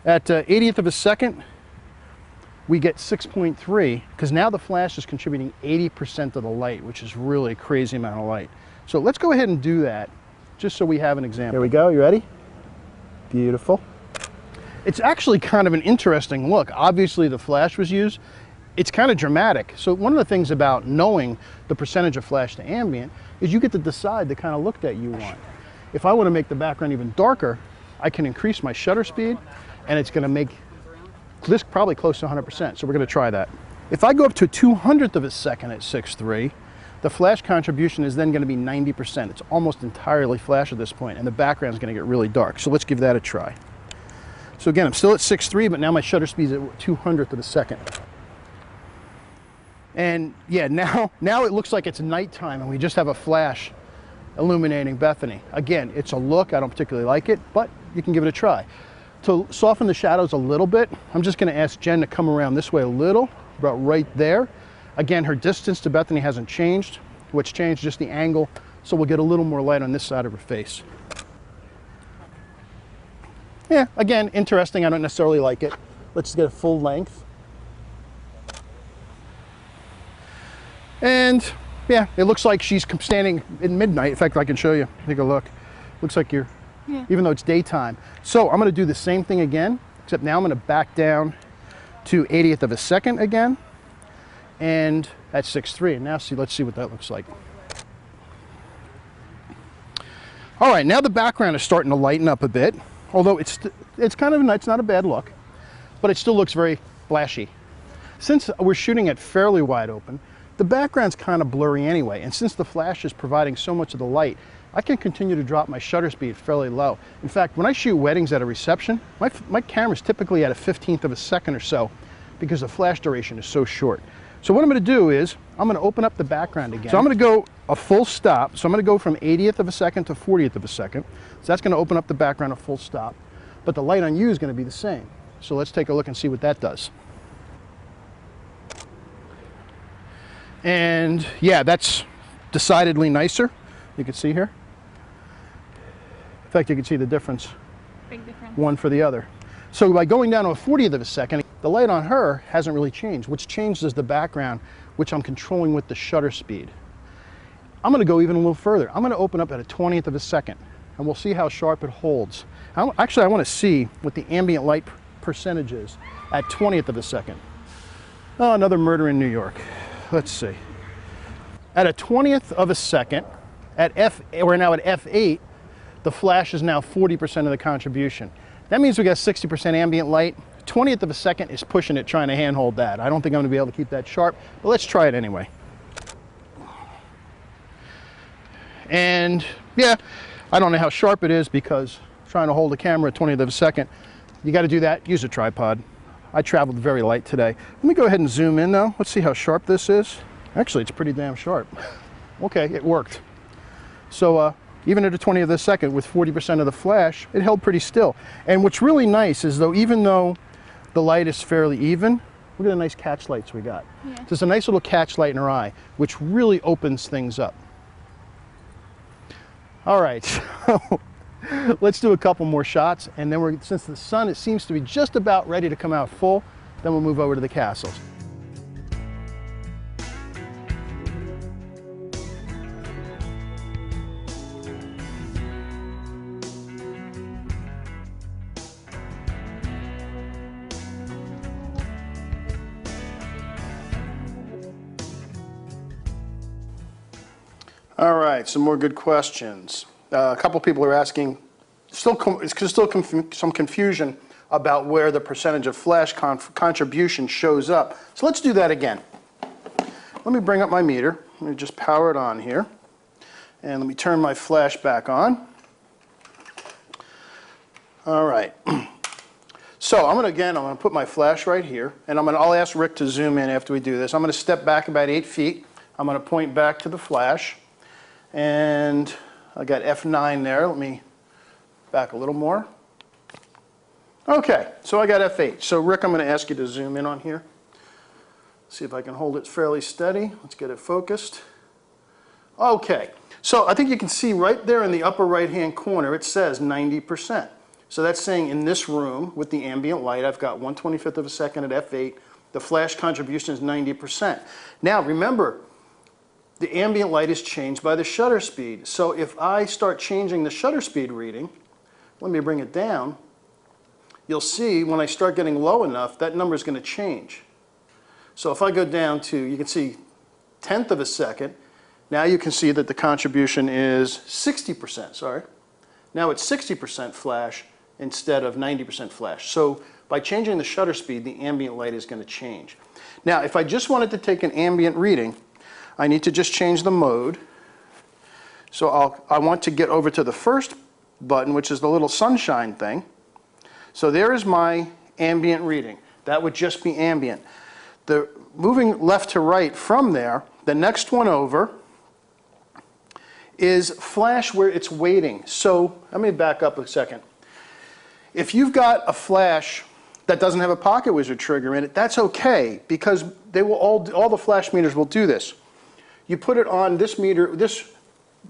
at 1/80th of a second, we get 6.3, because now the flash is contributing 80% of the light, which is really a crazy amount of light. So let's go ahead and do that, just so we have an example. Here we go, you ready? Beautiful. It's actually kind of an interesting look. Obviously the flash was used. It's kind of dramatic. So one of the things about knowing the percentage of flash to ambient is you get to decide the kind of look that you want. If I want to make the background even darker, I can increase my shutter speed, and it's going to make this probably close to 100%. So we're going to try that. If I go up to 200th of a second at 6.3, the flash contribution is then going to be 90%. It's almost entirely flash at this point, and the background is going to get really dark. So let's give that a try. So again, I'm still at 6.3, but now my shutter speed is at 200th of a second. And yeah, now it looks like it's nighttime and we just have a flash illuminating Bethany. Again, it's a look, I don't particularly like it, but you can give it a try. To soften the shadows a little bit, I'm just going to ask Jen to come around this way a little, about right there. Again, her distance to Bethany hasn't changed. What's changed is just the angle, so we'll get a little more light on this side of her face. Yeah, again, interesting. I don't necessarily like it. Let's get a full length. And yeah, it looks like she's standing in midnight. In fact, I can show you. Take a look. Looks like you're, even though it's daytime. So I'm going to do the same thing again, except now I'm going to back down to 1/80th of a second again, and at 6.3. And now let's see what that looks like. All right, now the background is starting to lighten up a bit, although it's kind of it's not a bad look, but it still looks very flashy. Since we're shooting it fairly wide open, the background's kind of blurry anyway, and since the flash is providing so much of the light, I can continue to drop my shutter speed fairly low. In fact, when I shoot weddings at a reception, my camera's typically at 1/15th of a second or so because the flash duration is so short. So what I'm going to do is I'm going to open up the background again. So I'm going to go a full stop. So I'm going to go from 1/80th of a second to 1/40th of a second. So that's going to open up the background a full stop, but the light on you is going to be the same. So let's take a look and see what that does. And yeah, that's decidedly nicer. You can see here. In fact, you can see the difference. Big difference. One for the other. So by going down to 1/40th of a second, the light on her hasn't really changed. What's changed is the background, which I'm controlling with the shutter speed. I'm going to go even a little further. I'm going to open up at 1/20th of a second, and we'll see how sharp it holds. Actually, I want to see what the ambient light percentage is at 1/20th of a second. Oh, another murder in New York. Let's see. At 1/20th of a second, we're now at f8, the flash is now 40% of the contribution. That means we got 60% ambient light. 20th of a second is pushing it, trying to handhold that. I don't think I'm gonna be able to keep that sharp, but let's try it anyway. And yeah, I don't know how sharp it is because trying to hold the camera at 20th of a second, you gotta do that, use a tripod. I traveled very light today. Let me go ahead and zoom in though. Let's see how sharp this is. Actually, it's pretty damn sharp. Okay, it worked. So even at a 20th of a second with 40% of the flash, it held pretty still. And what's really nice is even though the light is fairly even, look at the nice catch lights we got. Yeah. So it's a nice little catch light in our eye, which really opens things up. All right, so let's do a couple more shots, and then since the sun, it seems to be just about ready to come out full, then we'll move over to the castles. All right, some more good questions. A couple people are asking, there's still some confusion about where the percentage of flash contribution shows up. So let's do that again. Let me bring up my meter. Let me just power it on here. And let me turn my flash back on. All right. So I'm gonna put my flash right here, and I'll ask Rick to zoom in after we do this. I'm gonna step back about 8 feet. I'm gonna point back to the flash. And I got F9 there. Let me back a little more. Okay, so I got F8. So Rick, I'm going to ask you to zoom in on here. See if I can hold it fairly steady. Let's get it focused. Okay, so I think you can see right there in the upper right-hand corner, it says 90%. So that's saying in this room with the ambient light, I've got 1/25th of a second at F8. The flash contribution is 90%. Now remember, the ambient light is changed by the shutter speed. So if I start changing the shutter speed reading, let me bring it down, you'll see when I start getting low enough, that number is going to change. So if I go down to, you can see 1/10 of a second, now you can see that the contribution is 60%, sorry. Now it's 60% flash instead of 90% flash. So by changing the shutter speed, the ambient light is going to change. Now if I just wanted to take an ambient reading, I need to just change the mode. So I want to get over to the first button, which is the little sunshine thing. So there is my ambient reading. That would just be ambient. Moving left to right from there, the next one over is flash where it's waiting. So let me back up a second. If you've got a flash that doesn't have a pocket wizard trigger in it, that's okay, because they will all the flash meters will do this. You put it on this meter, this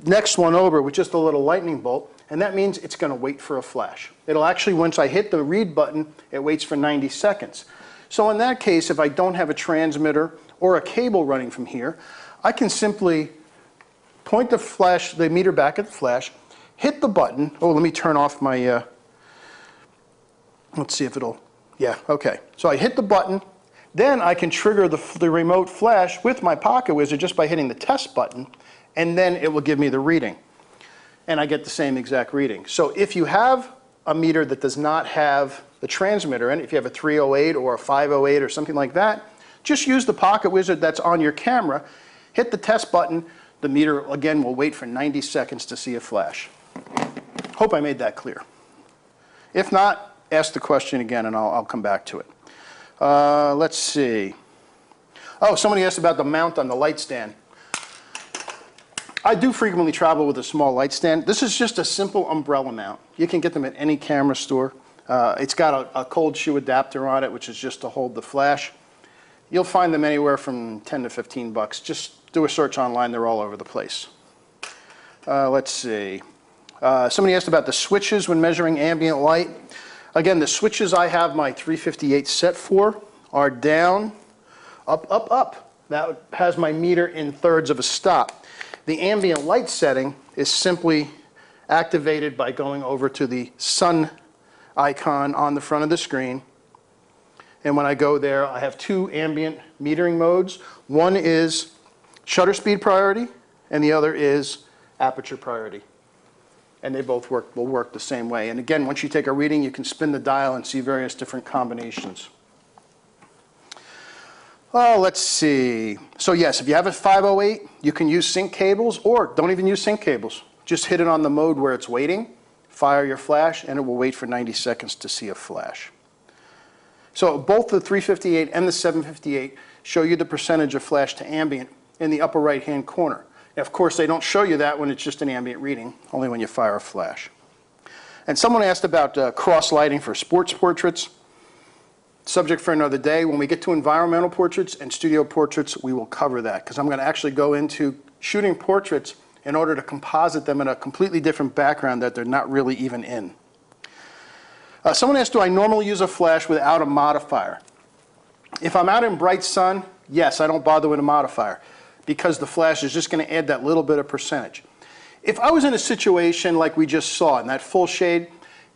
next one over with just a little lightning bolt, and that means it's going to wait for a flash. It'll actually, once I hit the read button, it waits for 90 seconds. So in that case, if I don't have a transmitter or a cable running from here, I can simply point the meter back at the flash, hit the button. Oh, let me turn off my, let's see if it'll, yeah, okay. So I hit the button. Then I can trigger the remote flash with my pocket wizard just by hitting the test button, and then it will give me the reading. And I get the same exact reading. So if you have a meter that does not have the transmitter in it, if you have a 308 or a 508 or something like that, just use the pocket wizard that's on your camera, hit the test button, the meter again will wait for 90 seconds to see a flash. Hope I made that clear. If not, ask the question again and I'll come back to it. Let's see. Oh, somebody asked about the mount on the light stand. I do frequently travel with a small light stand. This is just a simple umbrella mount. You can get them at any camera store. It's got a cold shoe adapter on it, which is just to hold the flash. You'll find them anywhere from 10 to 15 bucks. Just do a search online. They're all over the place. Let's see. Somebody asked about the switches when measuring ambient light. Again, the switches I have my 358 set for are down, up, up, up. That has my meter in thirds of a stop. The ambient light setting is simply activated by going over to the sun icon on the front of the screen. And when I go there, I have two ambient metering modes. One is shutter speed priority, and the other is aperture priority. and they both will work the same way. And again, once you take a reading, you can spin the dial and see various different combinations. Oh, let's see. So yes, if you have a 508, you can use sync cables, or don't even use sync cables. Just hit it on the mode where it's waiting, fire your flash, and it will wait for 90 seconds to see a flash. So both the 358 and the 758 show you the percentage of flash to ambient in the upper right-hand corner. Now, of course, they don't show you that when it's just an ambient reading, only when you fire a flash. And someone asked about cross-lighting for sports portraits. Subject for another day. When we get to environmental portraits and studio portraits, we will cover that, because I'm going to actually go into shooting portraits in order to composite them in a completely different background that they're not really even in. Someone asked, do I normally use a flash without a modifier? If I'm out in bright sun, yes, I don't bother with a modifier, because the flash is just going to add that little bit of percentage. If I was in a situation like we just saw in that full shade,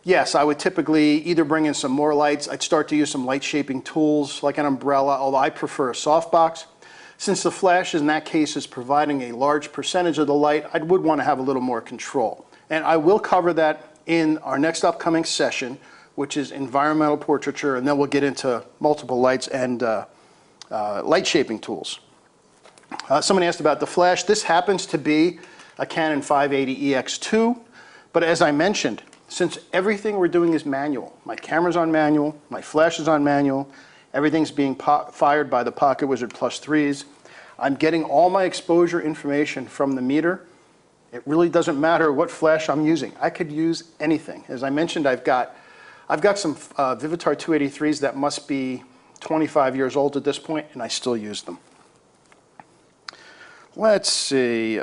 yes, I would typically either bring in some more lights. I'd start to use some light shaping tools like an umbrella, although I prefer a softbox. Since the flash in that case is providing a large percentage of the light, I would want to have a little more control. And I will cover that in our next upcoming session, which is environmental portraiture, and then we'll get into multiple lights and light shaping tools. Someone asked about the flash. This happens to be a Canon 580EX2, but as I mentioned, since everything we're doing is manual, my camera's on manual, my flash is on manual, everything's being fired by the Pocket Wizard Plus 3s, I'm getting all my exposure information from the meter. It really doesn't matter what flash I'm using. I could use anything. As I mentioned, I've got some Vivitar 283s that must be 25 years old at this point, and I still use them. Let's see.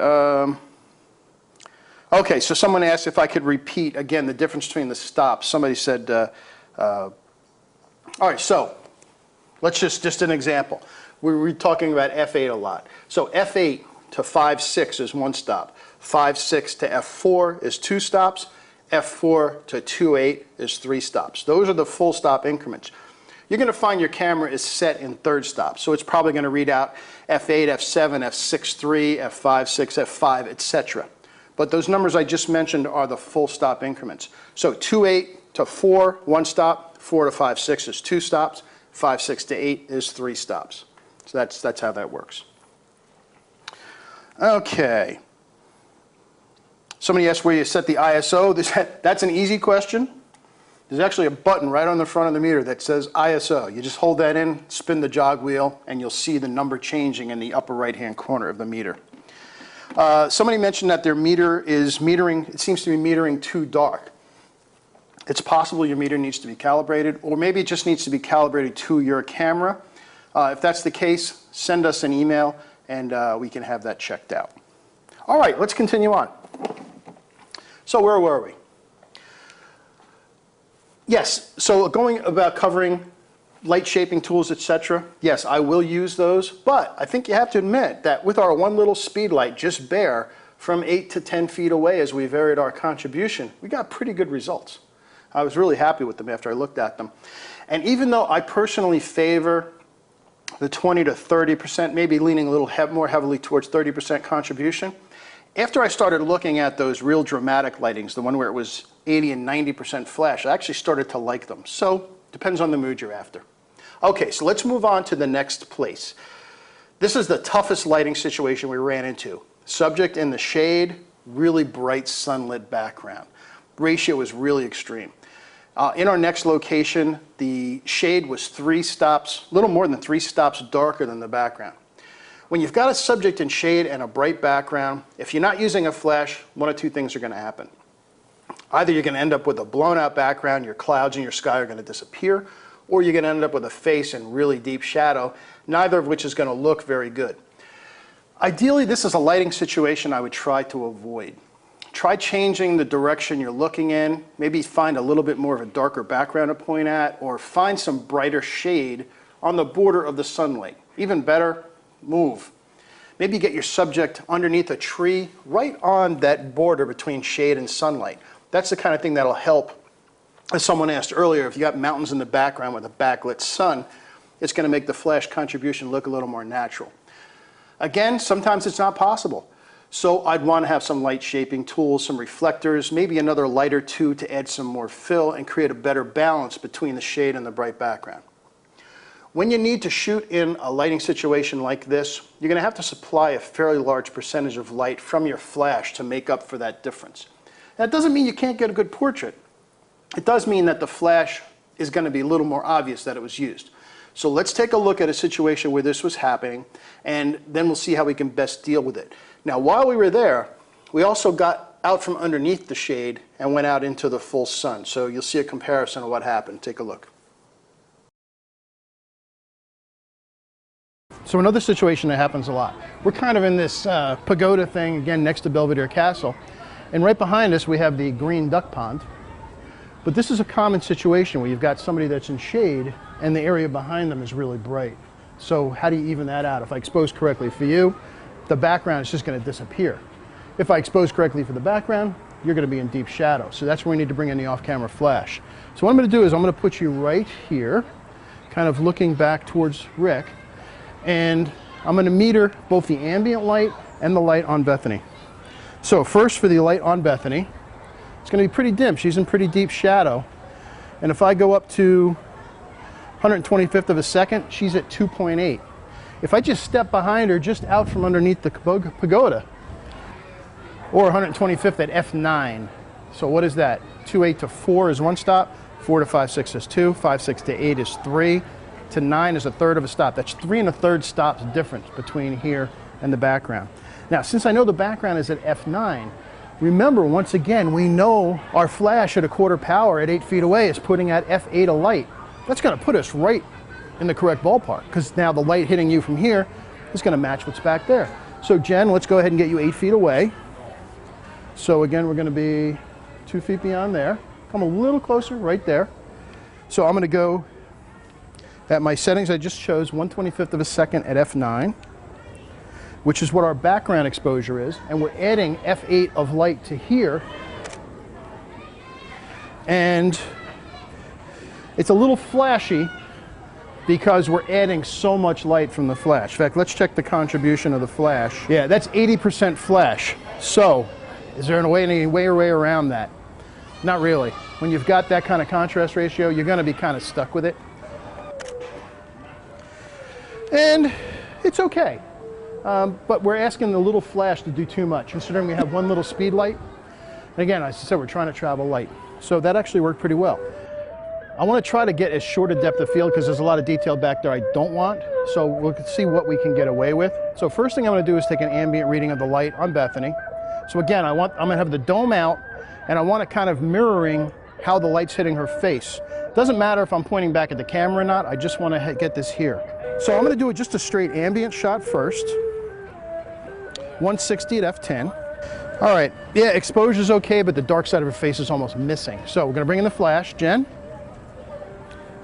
Okay, so someone asked if I could repeat, again, the difference between the stops. Somebody said, all right, so let's just an example. We're talking about F8 a lot. So F8 to 5.6 is one stop. 5.6 to F4 is two stops. F4 to 2.8 is three stops. Those are the full stop increments. You're going to find your camera is set in third stops. So it's probably going to read out F8, F7, F6.3, F5.6, F5, etc. But those numbers I just mentioned are the full stop increments. So 2.8 to 4, one stop. 4 to 5.6 is two stops. 5.6 to 8 is three stops. So that's how that works. Okay. Somebody asked where you set the ISO. That's an easy question. There's actually a button right on the front of the meter that says ISO. You just hold that in, spin the jog wheel, and you'll see the number changing in the upper right-hand corner of the meter. Somebody mentioned that their meter is metering, it seems to be metering too dark. It's possible your meter needs to be calibrated, or maybe it just needs to be calibrated to your camera. If that's the case, send us an email, and we can have that checked out. All right, let's continue on. So where were we? Yes, so going about covering light shaping tools, etc. Yes, I will use those, but I think you have to admit that with our one little speed light, just bare, from 8 to 10 feet away as we varied our contribution, we got pretty good results. I was really happy with them after I looked at them. And even though I personally favor the 20 to 30%, maybe leaning a little more heavily towards 30% contribution, after I started looking at those real dramatic lightings, the one where it was 80 and 90% flash, I actually started to like them. So, depends on the mood you're after. Okay, so let's move on to the next place. This is the toughest lighting situation we ran into. Subject in the shade, really bright sunlit background. Ratio is really extreme. In our next location, the shade was 3 stops, a little more than 3 stops darker than the background. When you've got a subject in shade and a bright background, if you're not using a flash, one of two things are going to happen. Either you're going to end up with a blown out background, your clouds in your sky are going to disappear, or you're going to end up with a face in really deep shadow, neither of which is going to look very good. Ideally, this is a lighting situation I would try to avoid. Try changing the direction you're looking in, maybe find a little bit more of a darker background to point at, or find some brighter shade on the border of the sunlight. Even better, move. Maybe get your subject underneath a tree right on that border between shade and sunlight. That's the kind of thing that'll help. As someone asked earlier, if you got mountains in the background with a backlit sun, it's going to make the flash contribution look a little more natural. Again, sometimes it's not possible. So I'd want to have some light shaping tools, some reflectors, maybe another light or two to add some more fill and create a better balance between the shade and the bright background. When you need to shoot in a lighting situation like this, you're going to have to supply a fairly large percentage of light from your flash to make up for that difference. That doesn't mean you can't get a good portrait. It does mean that the flash is going to be a little more obvious that it was used. So let's take a look at a situation where this was happening, and then we'll see how we can best deal with it. Now, while we were there, we also got out from underneath the shade and went out into the full sun. So you'll see a comparison of what happened. Take a look. So another situation that happens a lot. We're kind of in this pagoda thing, again, next to Belvedere Castle. And right behind us, we have the green duck pond. But this is a common situation where you've got somebody that's in shade and the area behind them is really bright. So how do you even that out? If I expose correctly for you, the background is just going to disappear. If I expose correctly for the background, you're going to be in deep shadow. So that's where we need to bring in the off-camera flash. So what I'm going to do is I'm going to put you right here, kind of looking back towards Rick, and I'm going to meter both the ambient light and the light on Bethany. So first for the light on Bethany, it's going to be pretty dim. She's in pretty deep shadow. And if I go up to 125th of a second, she's at 2.8. If I just step behind her, just out from underneath the pagoda, or 125th at f9. So what is that? 2.8 to 4 is one stop, 4 to 5.6 is 2, 5.6 to 8 is 3, to 9 is a third of a stop. That's 3 1/3 stops difference between here and the background. Now, since I know the background is at f9, remember, once again, we know our flash at 1/4 power at 8 feet away is putting at f8 a light. That's going to put us right in the correct ballpark, because now the light hitting you from here is going to match what's back there. So Jen, let's go ahead and get you 8 feet away. So again, we're going to be 2 feet beyond there. Come a little closer, right there. So I'm going to go at my settings I just chose, 1/25th of a second at f9, which is what our background exposure is, and we're adding f8 of light to here. And it's a little flashy because we're adding so much light from the flash. In fact, let's check the contribution of the flash. Yeah, that's 80% flash. So, is there any way around that? Not really. When you've got that kind of contrast ratio, you're going to be kind of stuck with it. And it's okay. But we're asking the little flash to do too much, considering we have one little speed light. And again, as I said, we're trying to travel light. So that actually worked pretty well. I want to try to get as short a depth of field because there's a lot of detail back there I don't want. So we'll see what we can get away with. So first thing I'm going to do is take an ambient reading of the light on Bethany. So again, I'm going to have the dome out, and I want it kind of mirroring how the light's hitting her face. Doesn't matter if I'm pointing back at the camera or not, I just want to get this here. So I'm going to do just a straight ambient shot first. 160 at f10. All right, yeah, exposure's okay, but the dark side of her face is almost missing. So we're going to bring in the flash. Jen,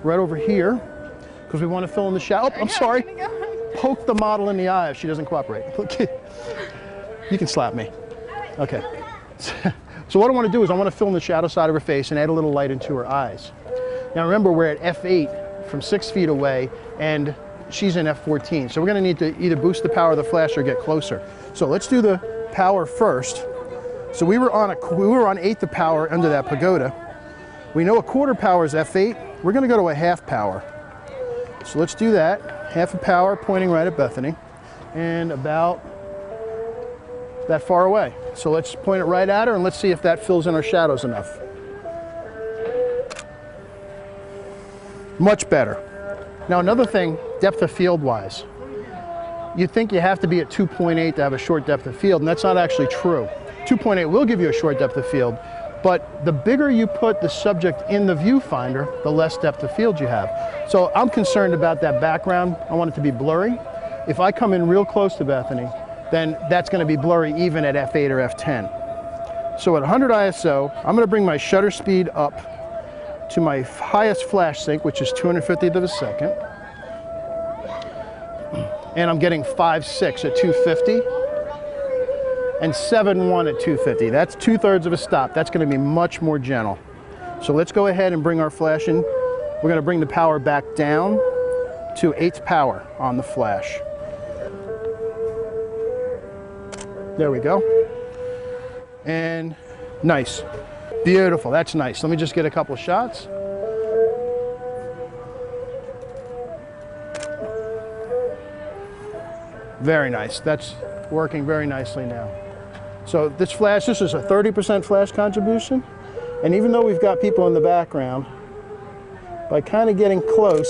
right over here, because we want to fill in the shadow. Oh, I'm sorry. Poke the model in the eye if she doesn't cooperate. You can slap me. Okay. So what I want to do is I want to fill in the shadow side of her face and add a little light into her eyes. Now remember, we're at f8 from 6 feet away, and she's in f14. So we're going to need to either boost the power of the flash or get closer. So let's do the power first. So we were on 1/8 the power under that pagoda. We know 1/4 power is f8. We're going to go to a 1/2 power. So let's do that. 1/2 power pointing right at Bethany, and about that far away. So let's point it right at her and let's see if that fills in our shadows enough. Much better. Now another thing, depth of field wise. You think you have to be at 2.8 to have a short depth of field, and that's not actually true. 2.8 will give you a short depth of field, but the bigger you put the subject in the viewfinder, the less depth of field you have. So I'm concerned about that background. I want it to be blurry. If I come in real close to Bethany, then that's going to be blurry even at f8 or f10. So at 100 ISO, I'm going to bring my shutter speed up to my highest flash sync, which is 250th of a second. And I'm getting 5.6 at 250 and 7.1 at 250. That's 2/3 of a stop. That's going to be much more gentle. So let's go ahead and bring our flash in. We're going to bring the power back down to 8th power on the flash. There we go. And nice. Beautiful, that's nice. Let me just get a couple shots. Very nice, that's working very nicely now. So this flash, this is a 30% flash contribution. And even though we've got people in the background, by kind of getting close,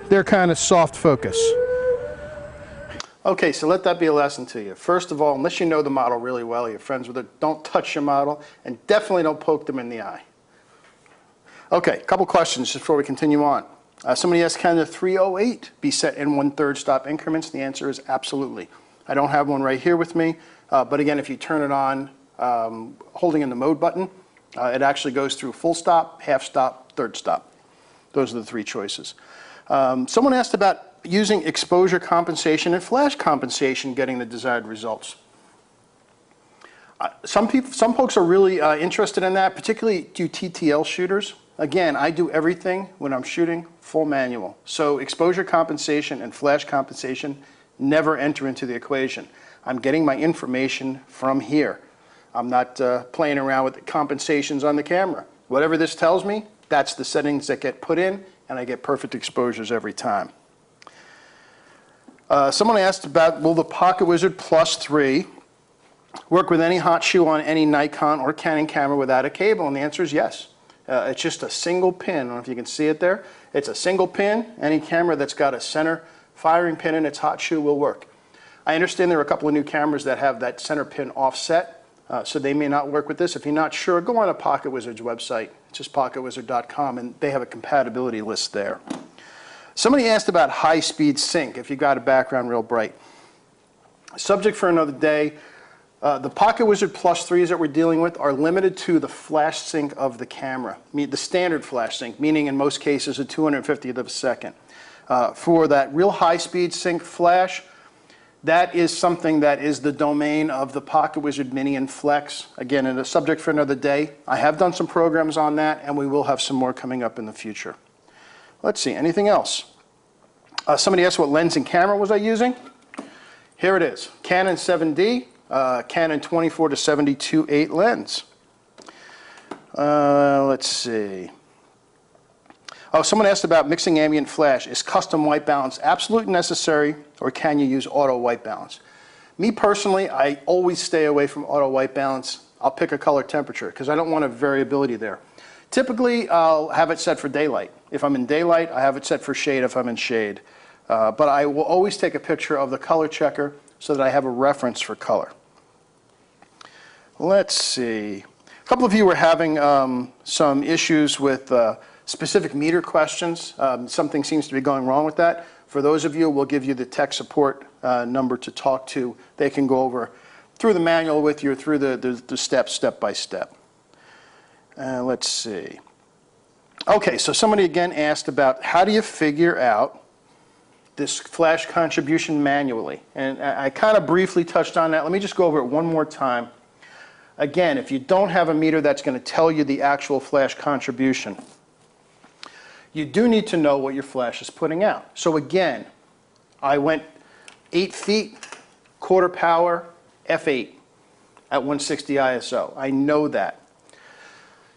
they're kind of soft focus. Okay, so let that be a lesson to you. First of all, unless you know the model really well, you're friends with it, don't touch your model, and definitely don't poke them in the eye. Okay, a couple questions just before we continue on. Somebody asked, can the 308 be set in 1/3 stop increments? The answer is absolutely. I don't have one right here with me, but again, if you turn it on, holding in the mode button, it actually goes through full stop, half stop, third stop. Those are the three choices. Someone asked about using exposure compensation and flash compensation getting the desired results. Some folks are really interested in that, particularly do TTL shooters. Again, I do everything when I'm shooting full manual. So exposure compensation and flash compensation never enter into the equation. I'm getting my information from here. I'm not playing around with the compensations on the camera. Whatever this tells me, that's the settings that get put in, and I get perfect exposures every time. Someone asked about, will the Pocket Wizard Plus 3 work with any hot shoe on any Nikon or Canon camera without a cable? And the answer is yes. It's just a single pin. I don't know if you can see it there. It's a single pin. Any camera that's got a center firing pin in its hot shoe will work. I understand there are a couple of new cameras that have that center pin offset, so they may not work with this. If you're not sure, go on a Pocket Wizard's website. It's just pocketwizard.com, and they have a compatibility list there. Somebody asked about high-speed sync, if you got a background real bright. Subject for another day. The Pocket Wizard Plus 3s that we're dealing with are limited to the flash sync of the camera, the standard flash sync, meaning in most cases a 250th of a second. For that real high-speed sync flash, that is something that is the domain of the Pocket Wizard Mini and Flex. Again, a subject for another day. I have done some programs on that, and we will have some more coming up in the future. Let's see, anything else? Somebody asked what lens and camera was I using. Here it is, Canon 7D, Canon 24-72/8 lens. Let's see. Oh, someone asked about mixing ambient flash. Is custom white balance absolutely necessary, or can you use auto white balance? Me personally, I always stay away from auto white balance. I'll pick a color temperature because I don't want a variability there. Typically, I'll have it set for daylight. If I'm in daylight, I have it set for shade if I'm in shade. But I will always take a picture of the color checker so that I have a reference for color. Let's see. A couple of you were having some issues with specific meter questions. Something seems to be going wrong with that. For those of you, we'll give you the tech support number to talk to. They can go over through the manual with you, through the steps, step by step. Let's see. Okay, so somebody again asked about how do you figure out this flash contribution manually? And I kind of briefly touched on that. Let me just go over it one more time. Again, if you don't have a meter that's going to tell you the actual flash contribution, you do need to know what your flash is putting out. So again, I went 8 feet, quarter power, f8 at 160 ISO. I know that.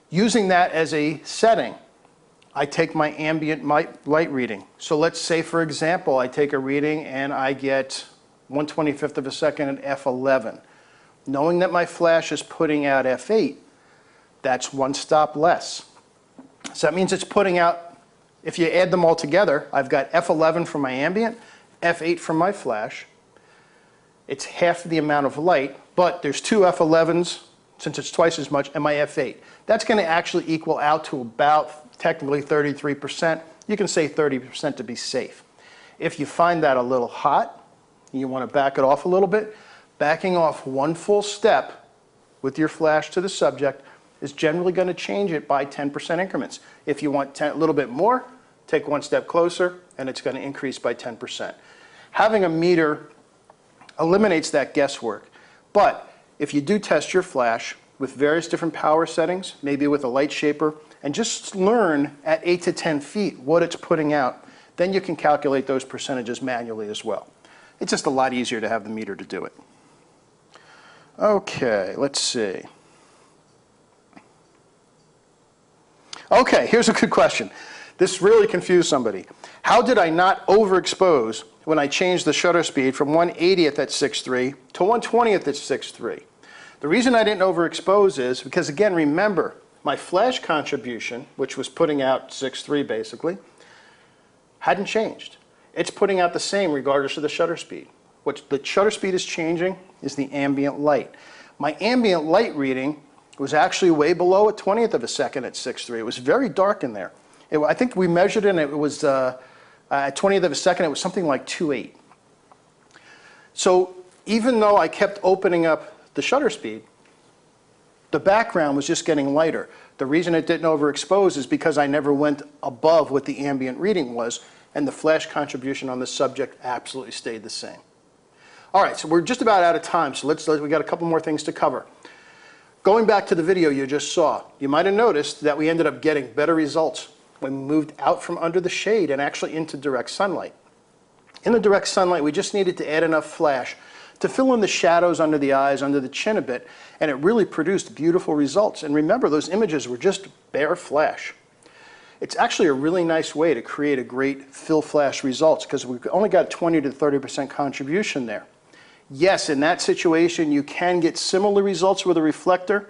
Using that as a setting, I take my ambient light reading. So let's say, for example, I take a reading and I get 1/25th of a second at f11. Knowing that my flash is putting out f8, that's one stop less. So that means it's putting out, if you add them all together, I've got f11 from my ambient, f8 from my flash. It's half the amount of light, but there's two f11s, since it's twice as much, and my f8. That's going to actually equal out to about technically 33%. You can say 30% to be safe. If you find that a little hot, you want to back it off a little bit, backing off one full step with your flash to the subject is generally going to change it by 10% increments. If you want a little bit more, take one step closer, and it's going to increase by 10%. Having a meter eliminates that guesswork. But if you do test your flash with various different power settings, maybe with a light shaper, and just learn at 8 to 10 feet what it's putting out, then you can calculate those percentages manually as well. It's just a lot easier to have the meter to do it. Okay, let's see. Okay, here's a good question. This really confused somebody. How did I not overexpose when I changed the shutter speed from 1/80th at 6.3 to 1/20th at 6.3? The reason I didn't overexpose is because, again, remember, my flash contribution, which was putting out 6.3 basically, hadn't changed. It's putting out the same regardless of the shutter speed. What the shutter speed is changing is the ambient light. My ambient light reading was actually way below a 20th of a second at 6.3. It was very dark in there. I think we measured it and it was, at 20th of a second, it was something like 2.8. So even though I kept opening up the shutter speed, the background was just getting lighter. The reason it didn't overexpose is because I never went above what the ambient reading was, and the flash contribution on the subject absolutely stayed the same. All right, so we're just about out of time, so we got a couple more things to cover. Going back to the video you just saw, you might have noticed that we ended up getting better results when we moved out from under the shade and actually into direct sunlight. In the direct sunlight, we just needed to add enough flash to fill in the shadows under the eyes, under the chin a bit, and it really produced beautiful results. And remember, those images were just bare flash. It's actually a really nice way to create a great fill flash results because we've only got 20 to 30% contribution there. Yes, in that situation, you can get similar results with a reflector,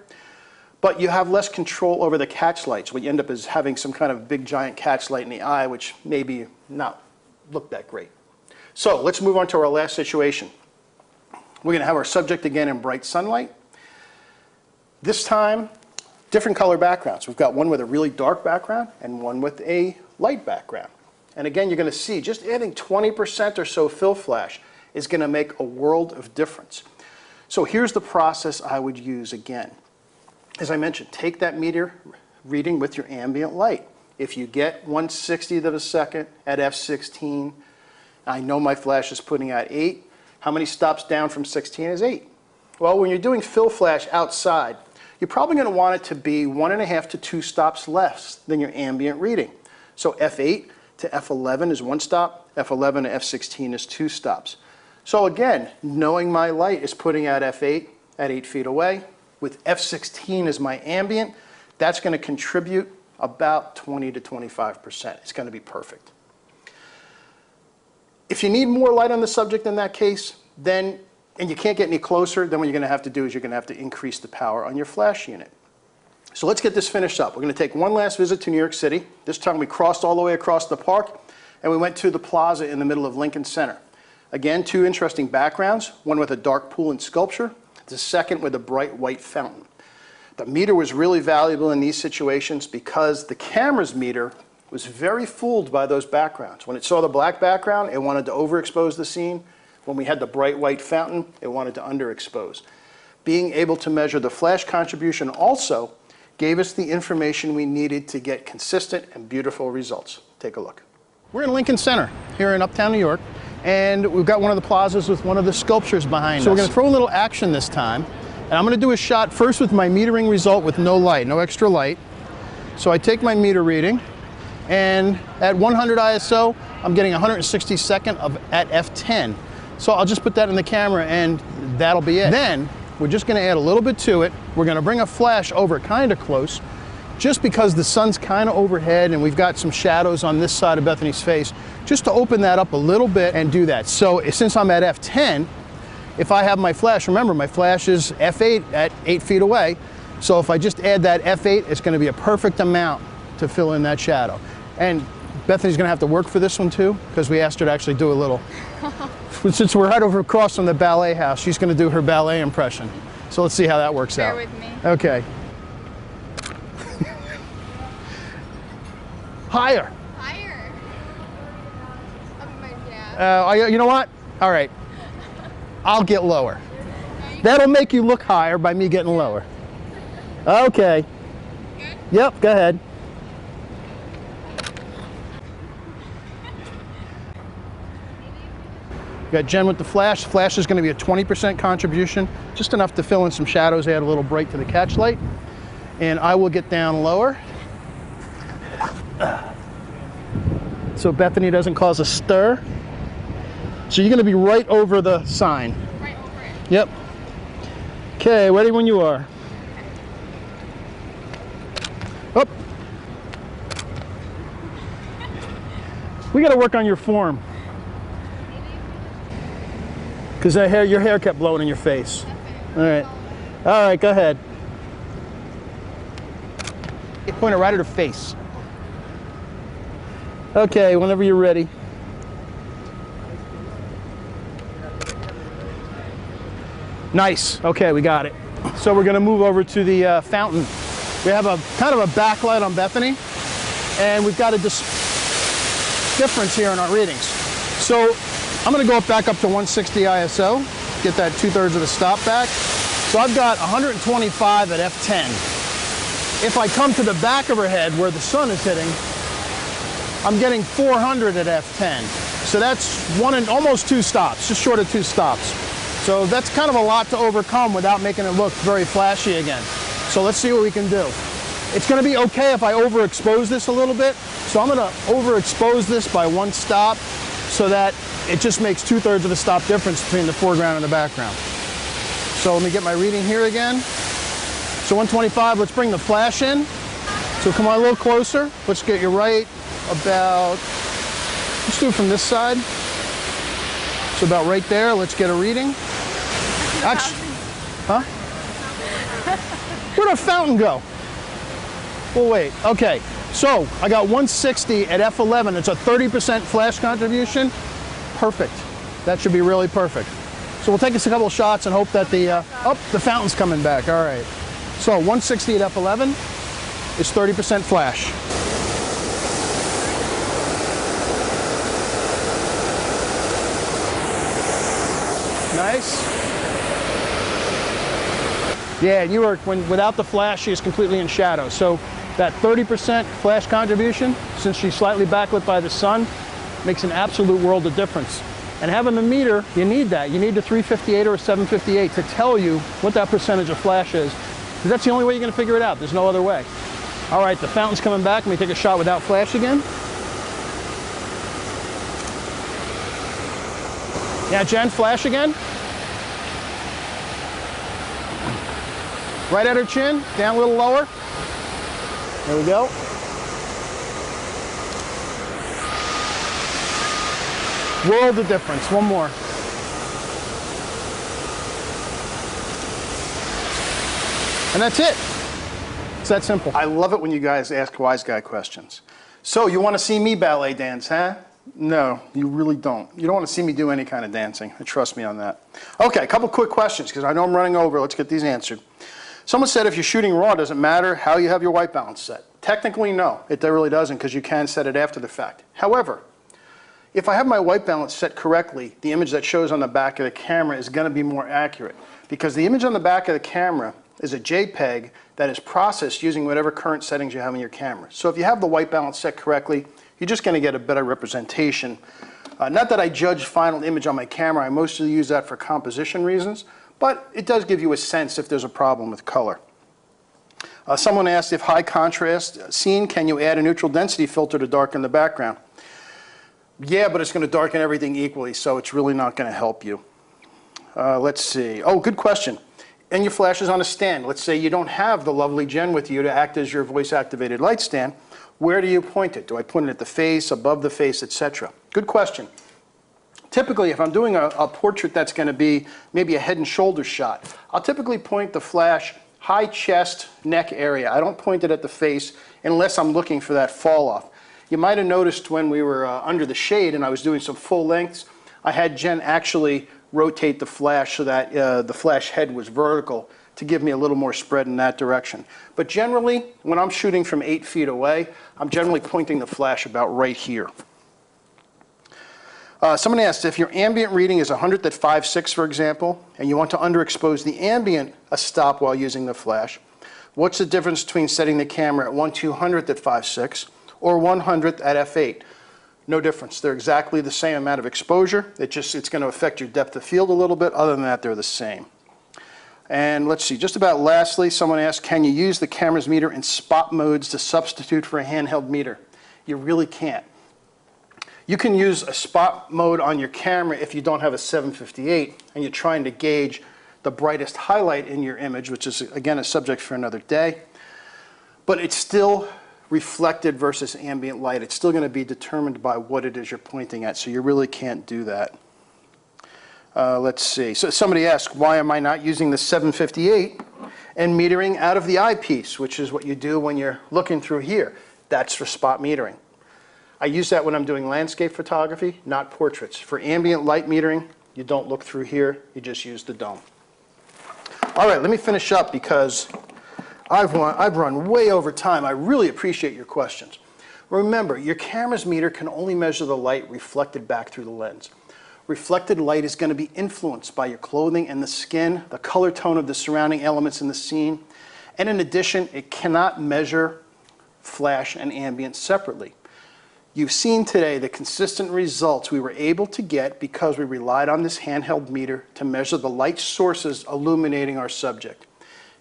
but you have less control over the catch lights. What you end up is having some kind of big giant catch light in the eye, which maybe not look that great. So let's move on to our last situation. We're going to have our subject again in bright sunlight. This time, different color backgrounds. We've got one with a really dark background and one with a light background. And again, you're going to see just adding 20% or so fill flash is going to make a world of difference. So here's the process I would use again. As I mentioned, take that meter reading with your ambient light. If you get 1/60th of a second at f16, I know my flash is putting out 8. How many stops down from 16 is 8? Well, when you're doing fill flash outside, you're probably going to want it to be 1.5 to 2 stops less than your ambient reading. So f8 to f11 is 1 stop, f11 to f16 is 2 stops. So again, knowing my light is putting out f8 at 8 feet away, with f16 as my ambient, that's going to contribute about 20 to 25%. It's going to be perfect. If you need more light on the subject in that case, then, and you can't get any closer, then what you're going to have to do is you're going to have to increase the power on your flash unit. So let's get this finished up. We're going to take one last visit to New York City. This time we crossed all the way across the park, and we went to the plaza in the middle of Lincoln Center. Again, 2 interesting backgrounds, one with a dark pool and sculpture, the second with a bright white fountain. The meter was really valuable in these situations because the camera's meter was very fooled by those backgrounds. When it saw the black background, it wanted to overexpose the scene. When we had the bright white fountain, it wanted to underexpose. Being able to measure the flash contribution also gave us the information we needed to get consistent and beautiful results. Take a look. We're in Lincoln Center here in Uptown New York, and we've got one of the plazas with one of the sculptures behind us. So we're going to throw a little action this time, and I'm going to do a shot first with my metering result with no light, no extra light. So I take my meter reading, and at 100 ISO, I'm getting 162nd at f10. So I'll just put that in the camera and that'll be it. Then we're just going to add a little bit to it. We're going to bring a flash over kind of close, just because the sun's kind of overhead and we've got some shadows on this side of Bethany's face, just to open that up a little bit and do that. So since I'm at f10, if I have my flash, remember my flash is f8 at 8 feet away. So if I just add that f8, it's going to be a perfect amount to fill in that shadow. And Bethany's going to have to work for this one too, because we asked her to actually do a little. Since we're right over across from the ballet house, she's going to do her ballet impression. So let's see how that works out. Bear with me. Okay. Higher. Higher. Yeah. You know what? All right. I'll get lower. That'll make you look higher by me getting lower. Okay. Good? Yep, go ahead. Got Jen with the flash. Flash is going to be a 20% contribution, just enough to fill in some shadows, add a little bright to the catch light. And I will get down lower, so Bethany doesn't cause a stir. So you're going to be right over the sign. Right over it. Yep. Okay, ready when you are. Up. We got to work on your form. Because your hair kept blowing in your face. All right. All right, go ahead. Point it right at her face. Okay, whenever you're ready. Nice. Okay, we got it. So we're going to move over to the fountain. We have a kind of a backlight on Bethany, and we've got a difference here in our readings. So I'm going to go back up to 160 ISO, get that 2/3 of the stop back. So I've got 125 at f10. If I come to the back of her head where the sun is hitting, I'm getting 400 at f10. So that's almost 2 stops, just short of 2 stops. So that's kind of a lot to overcome without making it look very flashy again. So let's see what we can do. It's going to be okay if I overexpose this a little bit. So I'm going to overexpose this by 1 stop so that it just makes 2/3 of a stop difference between the foreground and the background. So let me get my reading here again. So 125, let's bring the flash in. So come on a little closer. Let's get you right about, let's do it from this side. So about right there, let's get a reading. Actually, huh? Where'd our fountain go? Well, wait, okay. So I got 160 at f11. It's a 30% flash contribution. Perfect. That should be really perfect. So we'll take us a couple of shots and hope that the fountain's coming back. All right. So 160 at f11 is 30% flash. Nice. Yeah, and without the flash, she is completely in shadow. So that 30% flash contribution, since she's slightly backlit by the sun, makes an absolute world of difference. And having the meter, you need that. You need the 358 or a 758 to tell you what that percentage of flash is. Because that's the only way you're going to figure it out. There's no other way. All right, the fountain's coming back. Let me take a shot without flash again. Yeah, Jen, flash again. Right at her chin, down a little lower. There we go. World of difference. One more. And that's it. It's that simple. I love it when you guys ask wise guy questions. So you want to see me ballet dance, huh? No, you really don't. You don't want to see me do any kind of dancing. Trust me on that. Okay, a couple quick questions because I know I'm running over. Let's get these answered. Someone said if you're shooting raw, does it matter how you have your white balance set? Technically, no. It really doesn't because you can set it after the fact. However, if I have my white balance set correctly, the image that shows on the back of the camera is going to be more accurate because the image on the back of the camera is a JPEG that is processed using whatever current settings you have in your camera. So if you have the white balance set correctly, you're just going to get a better representation. Not that I judge final image on my camera. I mostly use that for composition reasons, but it does give you a sense if there's a problem with color. Someone asked if high contrast scene, can you add a neutral density filter to darken the background? Yeah, but it's going to darken everything equally, so it's really not going to help you. Let's see. Oh, good question. And your flash is on a stand. Let's say you don't have the lovely Jen with you to act as your voice-activated light stand. Where do you point it? Do I point it at the face, above the face, etc.? Good question. Typically, if I'm doing a portrait that's going to be maybe a head and shoulders shot, I'll typically point the flash high chest, neck area. I don't point it at the face unless I'm looking for that fall off. You might have noticed when we were under the shade and I was doing some full lengths, I had Jen actually rotate the flash so that the flash head was vertical to give me a little more spread in that direction. But generally, when I'm shooting from 8 feet away, I'm generally pointing the flash about right here. Someone asked if your ambient reading is 100th at 5.6, for example, and you want to underexpose the ambient a stop while using the flash, what's the difference between setting the camera at 1/200th at 5.6 or 100th at f8? No difference. They're exactly the same amount of exposure. It's going to affect your depth of field a little bit. Other than that, they're the same. And let's see, just about lastly, someone asked, can you use the camera's meter in spot modes to substitute for a handheld meter? You really can't. You can use a spot mode on your camera if you don't have a 758 and you're trying to gauge the brightest highlight in your image, which is, again, a subject for another day. But it's still reflected versus ambient light. It's still going to be determined by what it is you're pointing at, so you really can't do that. Let's see. So somebody asked, why am I not using the 758 and metering out of the eyepiece, which is what you do when you're looking through here. That's for spot metering. I use that when I'm doing landscape photography, not portraits. For ambient light metering, you don't look through here, you just use the dome. All right, let me finish up because I've run way over time. I really appreciate your questions. Remember, your camera's meter can only measure the light reflected back through the lens. Reflected light is going to be influenced by your clothing and the skin, the color tone of the surrounding elements in the scene, and in addition, it cannot measure flash and ambient separately. You've seen today the consistent results we were able to get because we relied on this handheld meter to measure the light sources illuminating our subject.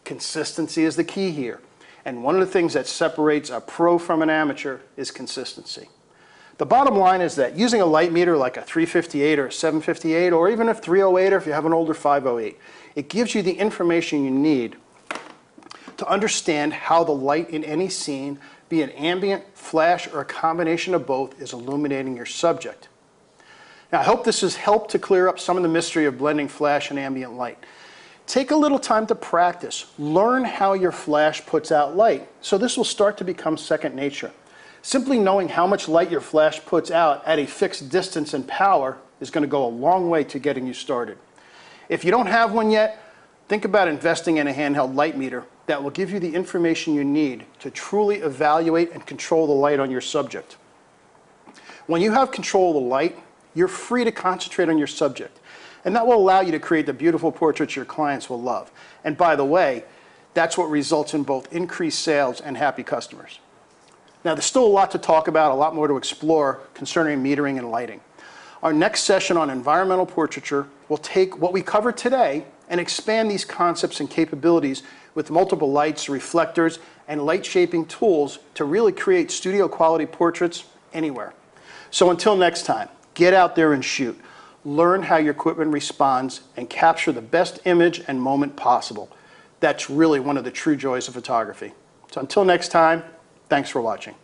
Consistency is the key here, and one of the things that separates a pro from an amateur is consistency. The bottom line is that using a light meter like a 358 or a 758 or even a 308 or if you have an older 508, it gives you the information you need to understand how the light in any scene, be it ambient, flash, or a combination of both, is illuminating your subject. Now, I hope this has helped to clear up some of the mystery of blending flash and ambient light. Take a little time to practice. Learn how your flash puts out light, so this will start to become second nature. Simply knowing how much light your flash puts out at a fixed distance and power is going to go a long way to getting you started. If you don't have one yet, think about investing in a handheld light meter that will give you the information you need to truly evaluate and control the light on your subject. When you have control of the light, you're free to concentrate on your subject, and that will allow you to create the beautiful portraits your clients will love. And by the way, that's what results in both increased sales and happy customers. Now, there's still a lot to talk about, a lot more to explore concerning metering and lighting. Our next session on environmental portraiture will take what we covered today and expand these concepts and capabilities with multiple lights, reflectors, and light shaping tools to really create studio quality portraits anywhere. So until next time, get out there and shoot. Learn how your equipment responds and capture the best image and moment possible. That's really one of the true joys of photography. So until next time, thanks for watching.